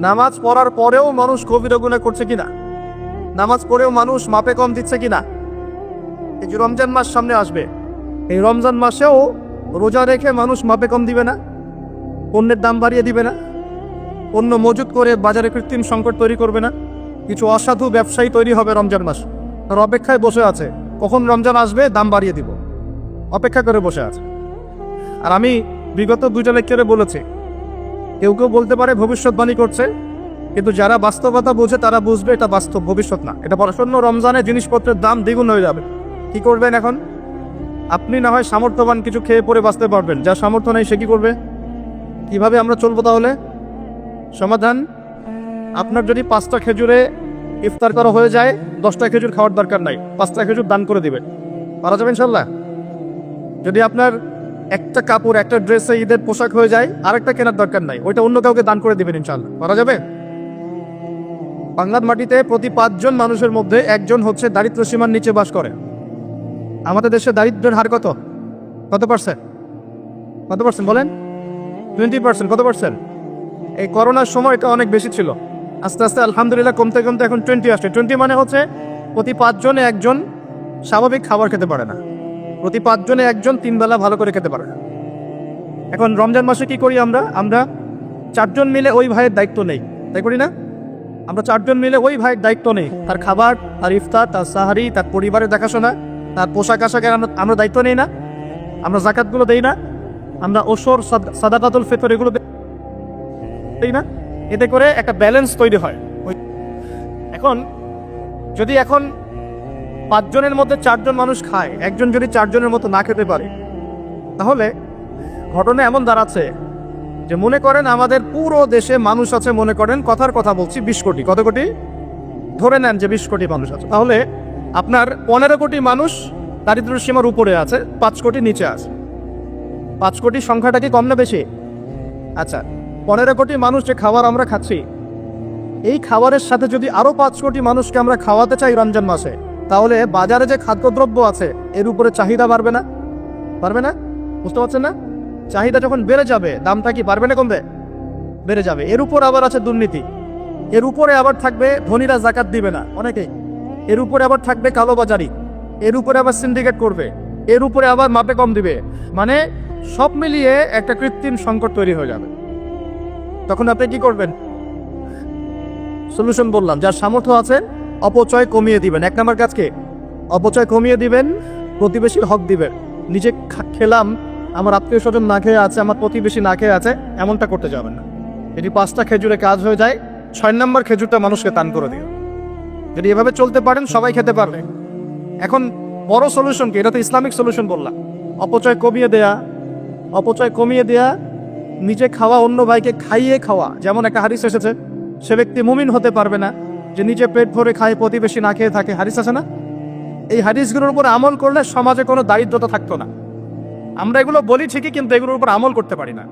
নামাজ পড়ার পরেও মানুষ কবিরা গুনাহ করছে কিনা, নামাজ পড়েও মানুষ মাপে কম দিচ্ছে কিনা। এই যে রমজান মাস সামনে আসবে, এই রমজান মাসেও রোজা রেখে মানুষ মাপে কম দিবে না, পণ্যের দাম বাড়িয়ে দিবে না, পণ্য মজুত করে বাজারে কৃত্রিম সংকট তৈরি করবে না। কিছু অসাধু ব্যবসায়ী তৈরি হবে রমজান মাস, তার অপেক্ষায় বসে আছে কখন রমজান আসবে দাম বাড়িয়ে দিব, অপেক্ষা করে বসে আছে। আর আমি বিগত 2টা লেকচারে বলেছি, কেউ কেউ বলতে পারে ভবিষ্যৎবাণী করছে, কিন্তু যারা বাস্তবতা বোঝে তারা বুঝবে এটা বাস্তব, ভবিষ্যৎ না। এটা আসন্ন রমজানে জিনিসপত্রের দাম দ্বিগুণ হয়ে যাবে। কি করবেন এখন? আপনি না হয় সামর্থ্যবান কিছু খেয়ে পরে বাঁচতে পারবেন, যার সামর্থ্য নেই সে কি করবে? কিভাবে আমরা চলবো তাহলে? সমাধান, আপনার যদি 5টা খেজুরে ইফতার করা হয়ে যায়, 10টা খেজুর খাওয়ার দরকার নাই, 5টা খেজুর দান করে দিবেন, পারা যাবে ইনশাল্লাহ। যদি আপনার একটা কাপড়, একটা ড্রেসে ঈদের পোশাক হয়ে যায়, আরেকটা কেনার দরকার নাই, ওইটা অন্য কাউকে দান করে দিবেন, ইনশাল্লাহ পারা যাবে। বাংলার মাটিতে প্রতি 5 জন মানুষের মধ্যে একজন হচ্ছে দারিদ্র্য সীমার নিচে বাস করে। আমাদের দেশে দারিদ্র্যের হার কত পার্সেন্ট? কত পার্সেন্ট বলেন? 20%। কত পার্সেন্ট? এই করোনার সময় এটা অনেক বেশি ছিল, আস্তে আস্তে আলহামদুলিল্লাহ কমতে কমতে এখন 20 আসছে। 20 মানে হচ্ছে প্রতি 5 জনে একজন স্বাভাবিক খাবার খেতে পারে না, প্রতি 5 জনে একজন 3 বেলা ভালো করে খেতে পারে না। এখন রমজান মাসে কি করি আমরা 4 জন মিলে ওই ভাইয়ের দায়িত্ব নেই, তাই করি না? আমরা 4 জন মিলে ওই ভাইয়ের দায়িত্ব নেই, তার খাবার, তার ইফতার, তার সাহারি, তার পরিবারের দেখাশোনা, তার পোশাক আশাকের আমরা দায়িত্ব নেই না? আমরা যাকাতগুলো দেই না? আমরা ওসর, সাদাকাতুল ফিতর এগুলো দেই না? এতে করে একটা ব্যালেন্স তৈরি হয়। এখন যদি 5 জনের মধ্যে 4 জন মানুষ খায়, একজন যদি 4 জনের মতো না খেতে পারে, তাহলে ঘটনা এমন দাঁড়াচ্ছে যে মনে করেন আমাদের পুরো দেশে মানুষ আছে, মনে করেন কথার কথা বলছি 20 কোটি। কত কোটি? ধরে নেন যে 20 কোটি মানুষ আছে, তাহলে আপনার 15 কোটি মানুষ দারিদ্র্য সীমার উপরে আছে, 5 কোটি নিচে আছে। 5 কোটি সংখ্যাটা কি কম না বেশি? আচ্ছা, 15 কোটি মানুষ যে খাবার আমরা খাচ্ছি, এই খাবারের সাথে যদি আরো 5 কোটি মানুষকে আমরা খাওয়াতে চাই রমজান মাসে, তাহলে বাজারে যে খাদ্যদ্রব্য আছে এর উপরে চাহিদা বাড়বে না? পারবে না? বুঝতে পারছেন না? চাহিদা যখন বেড়ে যাবে, দামটা কি বাড়বে না কমবে? বেড়ে যাবে। এর উপর আবার আছে দুর্নীতি, এর উপরে আবার থাকবে ধনীরা যাকাত দিবে না অনেকেই, এর উপরে আবার থাকবে কালোবাজারি, এর উপরে আবার সিন্ডিকেট করবে, এর উপরে আবার মাপে কম দিবে, মানে সব মিলিয়ে একটা কৃত্রিম সংকট তৈরি হয়ে যাবে। তখন আপনি কি করবেন? সলিউশন বললাম, যার সামর্থ্য আছে অপচয় কমিয়ে দিবেন। 1 নম্বর কাজকে অপচয় কমিয়ে দিবেন, প্রতিবেশীর হক দিবেন। নিজে খেলাম, আমার আত্মীয় স্বজন না খেয়ে আছে, আমার প্রতিবেশী না খেয়ে আছে, এমনটা করতে যাবেন না। যদি 5টা খেজুরে কাজ হয়ে যায়, 6 নম্বর খেজুরটা মানুষকে দান করে দিও। যদি এভাবে চলতে পারেন সবাই খেতে পারবে। এখন বড় সলিউশন কি? এটা তো ইসলামিক সলিউশন বললাম। অপচয় কমিয়ে দেয়া, নিজে খাওয়া, অন্য ভাইকে খাইয়ে খাওয়া। যেমন একটা হাদিস এসেছে, সে ব্যক্তি মুমিন হতে পারবে না যে নিজে পেট ভরে খায়, প্রতিবেশী না খেয়ে থাকে। হাদিস আছে না? এই হাদিসগুলোর উপর আমল করলে সমাজে কোনো দারিদ্রতা থাকতো না। আমরা এগুলো বলি ঠিকই, কিন্তু এগুলোর উপর আমল করতে পারি না।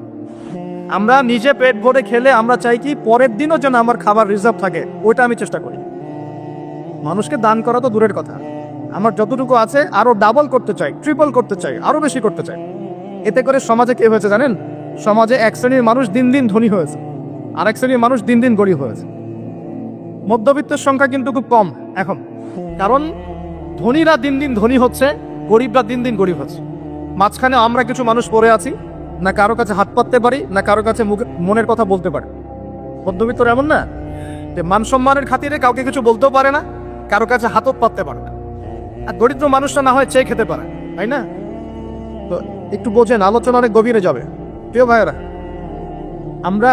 আমরা নিজে পেট ভরে খেলে আমরা চাই কি পরের দিনও যেন আমার খাবার রিজার্ভ থাকে, ওইটা আমি চেষ্টা করি। মানুষকে দান করা তো দূরের কথা, আমার যতটুকু আছে আরো ডাবল করতে চাই, ট্রিপল করতে চাই, আরো বেশি করতে চাই। এতে করে সমাজে কি হয়েছে জানেন? সমাজে এক শ্রেণীর মানুষ দিন দিন ধনী হয়েছে, আর এক শ্রেণীর মানুষ দিন দিন গরিব হয়েছে। মধ্যবিত্তের সংখ্যা কিন্তু খুব কম এখন, কারণ ধনীরা দিন দিন ধনী হচ্ছে, গরিবরা দিন দিন গরিব হচ্ছে। মাঝখানে আমরা কিছু মানুষ পড়ে আছি, না কারো কাছে হাত পাততে পারি, না কারো কাছে মনের কথা বলতে পারি। মধ্যবিত্ত এমন না যে মান সম্মানের খাতিরে কাউকে কিছু বলতেও পারে না, কারো কাছে হাতও পাততে পারে না। আর দরিদ্র মানুষটা না হয় চেয়ে খেতে পারে, তাই না? তো একটু বোঝেন, আলোচনা অনেক গভীরে যাবে। প্রিয় ভাইয়েরা, আমরা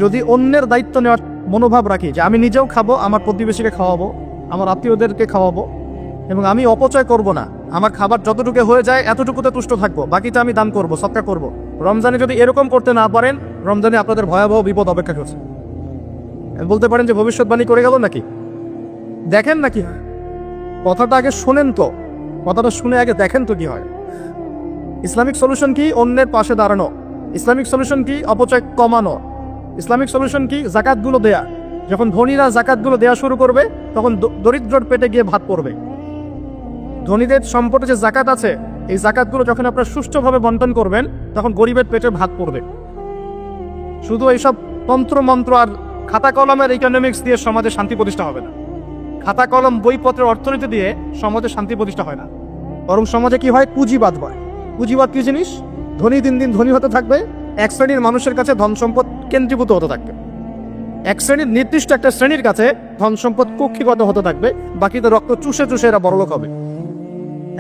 যদি অন্যের দায়িত্ব নেওয়ার মনোভাব রাখি যে আমি নিজেও খাবো, আমার প্রতিবেশীকে খাওয়াবো, আমার আত্মীয়দেরকে খাওয়াবো, এবং আমি অপচয় করব না, আমার খাবার যতটুকু হয়ে যায় এতটুকুতে তুষ্ট থাকবো, বাকিটা আমি দান করব, সদকা করব, রমজানে যদি এরকম করতে না পারেন, রমজানে আপনাদের ভয়াবহ বিপদ অপেক্ষা করছে। বলতে পারেন যে ভবিষ্যৎবাণী করে গেল নাকি? দেখেন নাকি হয়, কথাটা আগে শোনেন তো, কথাটা শুনে আগে দেখেন তো কি হয়। ইসলামিক সলিউশন কি? অন্যের পাশে দাঁড়ানো। ইসলামিক সলিউশন কি? অপচয় কমানো। ইসলামিক সলিউশন কি? জাকাতগুলো দেয়া। যখন ধনীরা জাকাতগুলো দেয়া শুরু করবে, তখন দরিদ্রর পেটে গিয়ে ভাত পড়বে। ধনীদের সম্পদে যে জাকাত আছে, এই জাকাতগুলো যখন আপনারা সুষ্ঠুভাবে বন্টন করবেন, তখন গরিবের পেটে ভাত পড়বে। শুধু এইসব তন্ত্র মন্ত্র আর খাতা কলমের ইকোনমিক্স দিয়ে সমাজে শান্তি প্রতিষ্ঠা হবে না। খাতা কলম বইপত্রের অর্থনীতি দিয়ে সমাজে শান্তি প্রতিষ্ঠা হয় না, বরং সমাজে কি হয়? পুঁজিবাদ হয়। পুঁজিবাদ কি জিনিস? ধনী দিন দিন ধনী হতে থাকবে, এক শ্রেণীর মানুষের কাছে ধন সম্পদ কেন্দ্রীভূত হতে থাকবে, এক শ্রেণীর নির্দিষ্ট একটা শ্রেণীর কাছে ধন সম্পদ কক্ষিগত হতে থাকবে, বাকিদের রক্ত চুষে চুষে এরা বড়লোক হবে।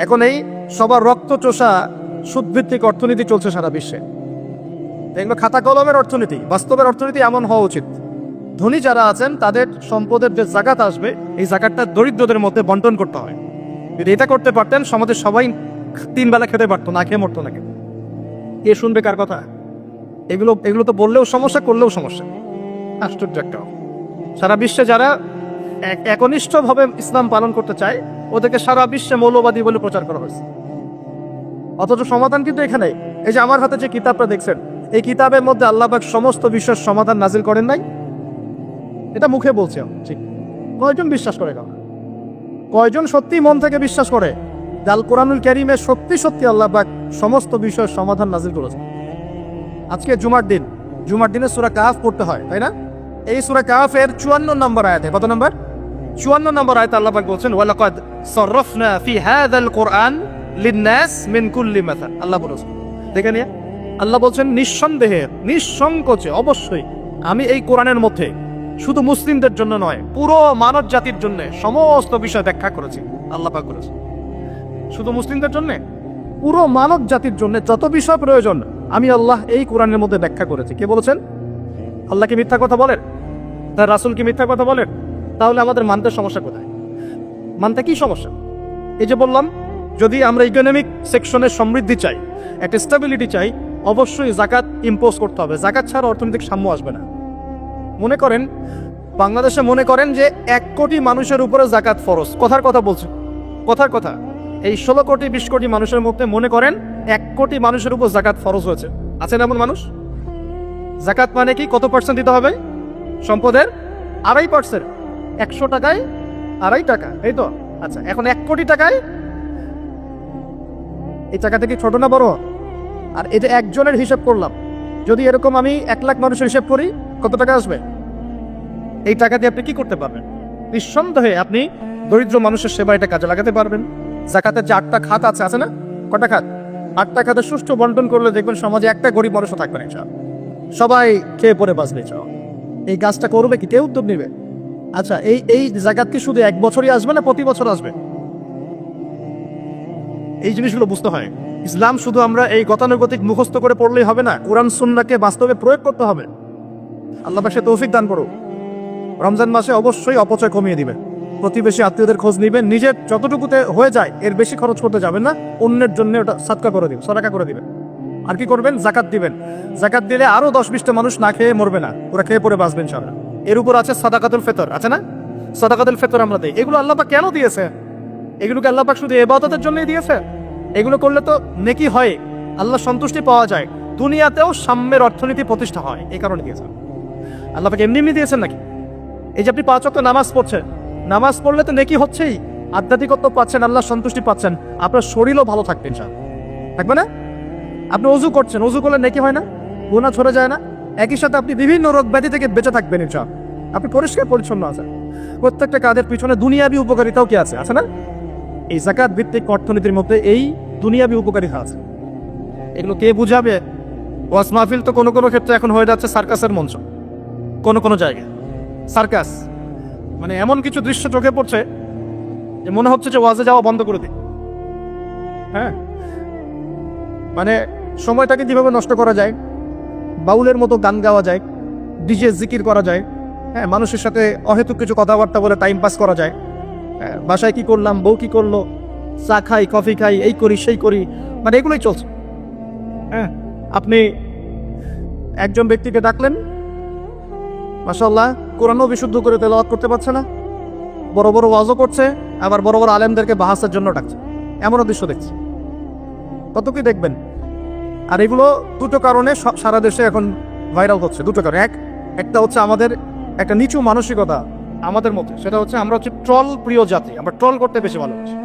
এখন এই সবার রক্ত চোষা সুদভিত্তিক অর্থনীতি চলছে সারা বিশ্বে। এগুলো খাতা কলমের অর্থনীতি। বাস্তবের অর্থনীতি এমন হওয়া উচিত, ধনী যারা আছেন তাদের সম্পদের যে জাকাত আসবে, এই জাকাতটা দরিদ্রদের মধ্যে বন্টন করতে হয়। যদি এটা করতে পারতেন, সমাজের সবাই 3 বেলা খেতে পারতো, না খেয়ে মরতো না। কে শুনবে কার কথা? এগুলো তো বললেও সমস্যা, করলেও সমস্যা। আশ্চর্য একটা। সারা বিশ্বে যারা একনিষ্ঠভাবে ইসলাম পালন করতে চায়, ওদেরকে সারা বিশ্বে মৌলবাদী বলে প্রচার করা হয়েছে। অথচ সমাধান কিন্তু এখানে। এই যে আমার হাতে যে কিতাবটা দেখছেন, এই কিতাবের মধ্যে আল্লাহ পাক সমস্ত বিষয়ের সমাধান নাজিল করেন নাই। এটা মুখে বলছি ঠিক। কয়জন বিশ্বাস করে? কয়জন সত্যি মন থেকে বিশ্বাস করে আল কোরআনুল কারীমে সত্যি সত্যি আল্লাহ পাক সমস্ত বিষয়ের সমাধান নাজিল করেছেন? আজকে জুমার দিন, জুমার দিনে সূরা কাহফ পড়তে হয়, তাই না? এই সূরা কাহফের 54 নম্বর আয়াতে, কত নম্বর? 54 নম্বর আয়াতে আল্লাহ পাক বলছেন, ওয়ালাকাদ সাররাফনা ফি হাযাল কুরআন লিন-নাস মিন কুল্লি মাসাল। আল্লাহ বলেছেন, দেখেন আল্লাহ বলছেন নিঃসন্দেহে, নিঃসংকোচে, অবশ্যই আমি এই কোরআনের মধ্যে শুধু মুসলিমদের জন্য নয়, পুরো মানব জাতির জন্য সমস্ত বিষয় ব্যাখ্যা করেছি। আল্লাহ পাক বলেছেন শুধু মুসলিমদের জন্য, পুরো মানব জাতির জন্য যত বিষয় প্রয়োজন আমি আল্লাহ এই কোরআনের মধ্যে ব্যাখ্যা করেছি। কে বলেছেন? আল্লাহ কি মিথ্যা কথা বলেন? তার রাসূল কি মিথ্যা কথা বলেন? তাহলে আমাদের মানতে সমস্যা কোথায়? মানতে কি সমস্যা? এই যে বললাম, যদি আমরা ইকোনমিক সেকশনের সমৃদ্ধি চাই, একটা স্টেবিলিটি চাই, অবশ্যই জাকাত ইম্পোজ করতে হবে। জাকাত ছাড়া অর্থনৈতিক সাম্য আসবে না। মনে করেন বাংলাদেশে মনে করেন যে 1 কোটি মানুষের উপরে জাকাত ফরজ। কথার কথা বলছে, কথার কথা। এই 16 কোটি 20 কোটি মানুষের মধ্যে মনে করেন 1 কোটি মানুষের উপর জাকাত ফরজ হয়েছে। আছেন এমন মানুষ? জাকাত মানে কি? কত পার্সেন্ট দিতে হবে সম্পদের? 2.5%। 100 টাকায় 2.5 টাকা, এই তো। আচ্ছা, এখন 1 কোটি টাকায় এই টাকাটা কি ছোট না বড়? আর এটা একজনের হিসাব করলাম, যদি এরকম আমি 1 লাখ মানুষের হিসাব করি, কত টাকা আসবে? এই টাকা দিয়ে আপনি কি করতে পারবেন? নিঃসন্দেহে আপনি দরিদ্র মানুষের সেবা এটা কাজে লাগাতে পারবেন। জাকাতের যে 8টা খাত আছে না? কটা খাত? 8টা খাতে সুষ্ঠু বন্টন করলে দেখবেন সমাজে একটা গরিব মানুষও থাকবে না, সবাই খেয়ে পরে বাঁচবে। এই কাজটা করবে কি? কে উদ্যোগ নেবে? আচ্ছা, এই জাকাত কি শুধু 1 বছরই আসবে না প্রতি বছর আসবে? এই জিনিসগুলো বুঝতে হয়। ইসলাম শুধু আমরা এই গতানুগতিক মুখস্থ করে পড়লেই হবে না, কোরআন সুন্নাহকে বাস্তবে প্রয়োগ করতে হবে। আল্লাহ পাক তৌফিক দান করুক। রমজান মাসে অবশ্যই অপচয় কমিয়ে দিবেন, প্রতিবেশী আত্মীয়দের খোঁজ নিবেন, নিজের যতটুকুতে হয়ে যায় এর বেশি খরচ করতে যাবেন না, অন্যের জন্য ওটা সাদকা করে দিবেন, সদকা করে দিবেন। আর কি করবেন? জাকাত দিবেন। জাকাত দিলে আরো 10-20টা মানুষ না খেয়ে মরবে না, ওরা খেয়ে পরে বাঁচবেন ইনশাআল্লাহ। এর উপর আছে সাদাকাতুল ফিতর, আছে না? সাদাকাতুল ফিতর আমরা দেই। এগুলো আল্লাহ পাক কেন দিয়েছে? এগুলোকে আল্লাহ পাক শুধু ইবাদতের জন্যই দিয়েছে? এগুলো করলে তো নেকি হয়, আল্লাহ সন্তুষ্টি পাওয়া যায়, দুনিয়াতেও সাম্যের অর্থনীতি প্রতিষ্ঠা হয়, এই কারণে দিয়েছেন। আল্লাহ পাক এমনি দিয়েছেন নাকি? এই যে আপনি 5 ওয়াক্ত নামাজ পড়ছেন, নামাজ পড়লে তো নেকি হচ্ছেই, আধ্যাত্মিকত্ব পাচ্ছেন, আল্লাহ সন্তুষ্টি পাচ্ছেন, আপনার শরীরও ভালো থাকবে ইনশাআল্লাহ, থাকবে না? আপনি ওযু করছেন, ওযু করলে নেকি হয় না? গুনাহ ঝরে যায় না? একই সাথে আপনি বিভিন্ন রোগ ব্যাধি থেকে বেঁচে থাকবেন ইনশাআল্লাহ, আপনি পরিষ্কার পরিচ্ছন্ন আছেন। প্রত্যেকটা কাজের পিছনে দুনিয়াবি উপকারিতাও কি আছে? আছে না? এই জাকাত ভিত্তিক অর্থনীতির মধ্যে এই দুনিয়াবি উপকারিতা আছে। এগুলো কে বুঝাবে? ওয়াজ মাহফিল তো কোনো কোনো ক্ষেত্রে এখন হয়ে যাচ্ছে সার্কাসের মঞ্চ, কোনো কোনো জায়গায় সার্কাস, মানে এমন কিছু দৃশ্য চোখে পড়ছে যে মনে হচ্ছে যে ওয়াজে যাওয়া বন্ধ করে দিই। হ্যাঁ, মানে সময়টাকে কিভাবে নষ্ট করা যায়, বাউলের মতো গান গাওয়া যায়, ডিজে জিকির করা যায়, হ্যাঁ, মানুষের সাথে অহেতুক কিছু কথাবার্তা বলে টাইম পাস করা যায়, হ্যাঁ, বাসায় কি করলাম, বউ কি করলো, চা খাই, কফি খাই, এই করি সেই করি, মানে এগুলোই চলছে। হ্যাঁ, আপনি একজন ব্যক্তিকে ডাকলেন, মাশাআল্লাহ কোরআনও বিশুদ্ধ করে তেলাওয়াত করতে পারছে না, বড় বড় ওয়াজও করছে, আবার বড় বড় আলেমদেরকে বাহাসের জন্য ডাকছে, এমনও দৃশ্য দেখছি। কত কি দেখবেন। আর এগুলো দুটো কারণে সারা দেশে এখন ভাইরাল হচ্ছে, দুটো কারণে। একটা হচ্ছে আমাদের একটা নিচু মানসিকতা আমাদের মধ্যে, সেটা হচ্ছে আমরা হচ্ছে ট্রল প্রিয় জাতি, আমরা ট্রল করতে বেশি ভালোবাসি,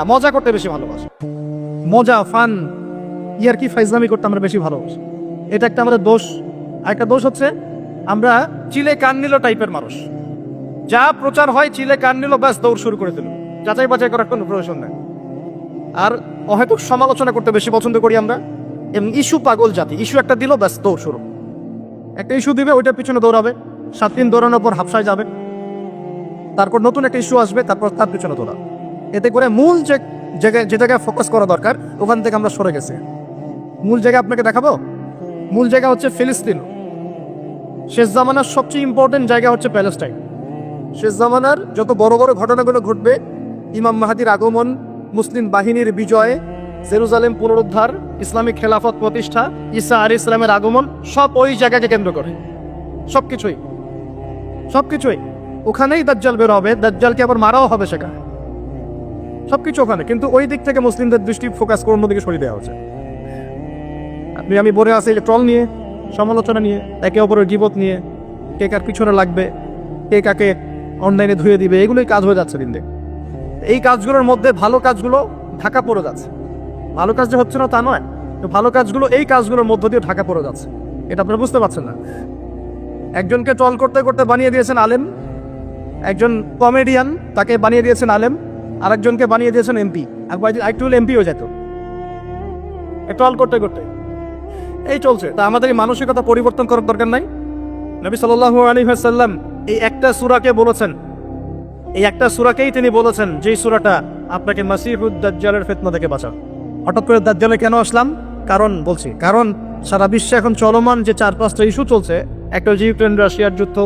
মজা করতে বেশি ভালোবাসি, মজা ফান ইয়ার কি ফাইজলামি করতে আমরা বেশি ভালোবাসি, এটা একটা আমাদের দোষ। আর একটা দোষ হচ্ছে আমরা চিলে কান নিল টাইপের মানুষ, যা প্রচার হয় চিলে কান নিল ব্যাস দৌড় শুরু করে দিল, যাচাই বাছাই করার কোনো প্রয়োজন নেই। আর অহেতুক সমালোচনা করতে বেশি পছন্দ করি আমরা, এবং ইস্যু পাগল জাতি, ইস্যু একটা দিল ব্যাস দৌড় শুরু, একটা ইস্যু দিবে ওইটার পিছনে দৌড়াবে, 7 দিন দৌড়ানোর পর হাফসায় যাবে, তারপর নতুন একটা ইস্যু আসবে, তারপর তার পিছনে দৌড়াবে। এতে করে মূল যে জায়গায় ফোকাস করা দরকার ওখান থেকে আমরা সরে গেছি। মূল জায়গা আপনাকে দেখাবো, মূল জায়গা হচ্ছে ফিলিস্তিন। শেষ জামানার সবচেয়ে ইম্পর্টেন্ট জায়গা হচ্ছে প্যালেস্টাইন। শেষ জামানার যত বড় বড় ঘটনাগুলো ঘটবে, ইমাম মাহাদির আগমন, মুসলিম বাহিনীর বিজয়, জেরুজালেম পুনরুদ্ধার, ইসলামিক খেলাফত প্রতিষ্ঠা, ঈসা আলাইহিস সালামের আগমন, সব ওই জায়গাকে কেন্দ্র করে, সবকিছুই ওখানেই দাজ্জাল বের হবে, দাজ্জালকে আবার মারাও হবে সেখানে, সবকিছু ওখানে। কিন্তু ওই দিক থেকে মুসলিমদের দৃষ্টি ফোকাস করে অন্যদিকে সরিয়ে দেওয়া হচ্ছে। আমি বলে আছি ট্রল নিয়ে, সমালোচনা নিয়ে, একে অপরের গীবত নিয়ে, কে কার পিছনে লাগবে, কে কাকে অনলাইনে ধুয়ে দিবে, এগুলোই কাজ হয়ে যাচ্ছে দিন দিন। এই কাজগুলোর মধ্যে ভালো কাজগুলো ঢাকা পড়ে যাচ্ছে, ভালো কাজ যে হচ্ছে না তা নয়, তো ভালো কাজগুলো এই কাজগুলোর মধ্য দিয়ে ঢাকা পড়ে যাচ্ছে, এটা আপনারা বুঝতে পারছেন না। একজনকে ট্রল করতে করতে বানিয়ে দিয়েছেন আলেম, একজন কমেডিয়ান তাকে বানিয়ে দিয়েছেন আলেম, আরেকজনকে বানিয়ে দিয়েছেন এমপি, একটু এমপি হয়ে যেত ট্রল করতে করতে। এই চলছে। তা আমাদের এই মানসিকতা পরিবর্তন করার দরকার নাই। নবী সাল্লাল্লাহু আলাইহি ওয়াসাল্লাম এই একটা সূরাকে বলেছেন, এই একটা সূরাকেই তিনি বলেছেন যেই সূরাটা আপনাকে মাসিহুদ দাজ্জালের ফিতনা থেকে বাঁচাবে। হঠাৎ করে দাজ্জালে কেন আসলাম, কারণ সারা বিশ্বে এখন চলমান যে 4-5টা ইস্যু চলছে, একটা হচ্ছে ইউক্রেন রাশিয়ার যুদ্ধ,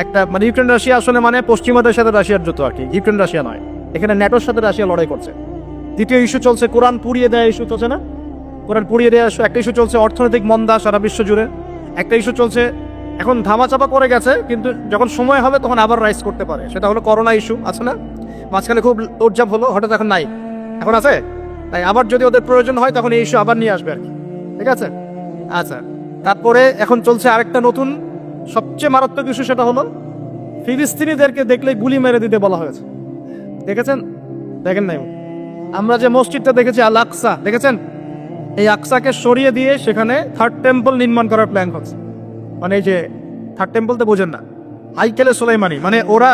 একটা মানে ইউক্রেন রাশিয়া আসলে মানে পশ্চিমাদের সাথে রাশিয়ার যুদ্ধ আর কি, ইউক্রেন রাশিয়া নয়, এখানে ন্যাটোর সাথে রাশিয়া লড়াই করছে। দ্বিতীয় ইস্যু চলছে কোরআন পুড়িয়ে দেওয়া ইস্যু চলছে না, কোরআন পুড়িয়ে দেওয়া ইস্যু। একটা ইস্যু চলছে অর্থনৈতিক মন্দা সারা বিশ্ব জুড়ে, একটা ইস্যু চলছে এখন ধামাচাপা করে গেছে, কিন্তু যখন সময় হবে তখন আবার রাইজ করতে পারে, সেটা হলো করোনা ইস্যু আছে না, মাঝখানে খুব উজ্জাব হলো, হঠাৎ এখন নাই, এখন আছে, তাই আবার যদি ওদের প্রয়োজন হয় তখন এই ইস্যু আবার নিয়ে আসবে আর কি, ঠিক আছে। আচ্ছা, তারপরে এখন চলছে আরেকটা নতুন সবচেয়ে মারাত্মক ইস্যু, সেটা হলো ফিলিস্তিনিদেরকে দেখলেই গুলি মেরে দিতে বলা হয়েছে। দেখেছেন? দেখেন নাই? আমরা যে মসজিদটা দেখেছি আল আকসা, দেখেছেন? এই আকসাকে সরিয়ে দিয়ে সেখানে থার্ড টেম্পল নির্মাণ করার প্ল্যান হচ্ছে। মানে এই যে থার্ড টেম্পল তো বোঝেন না, হাইকেলে সুলাইমানি, মানে ওরা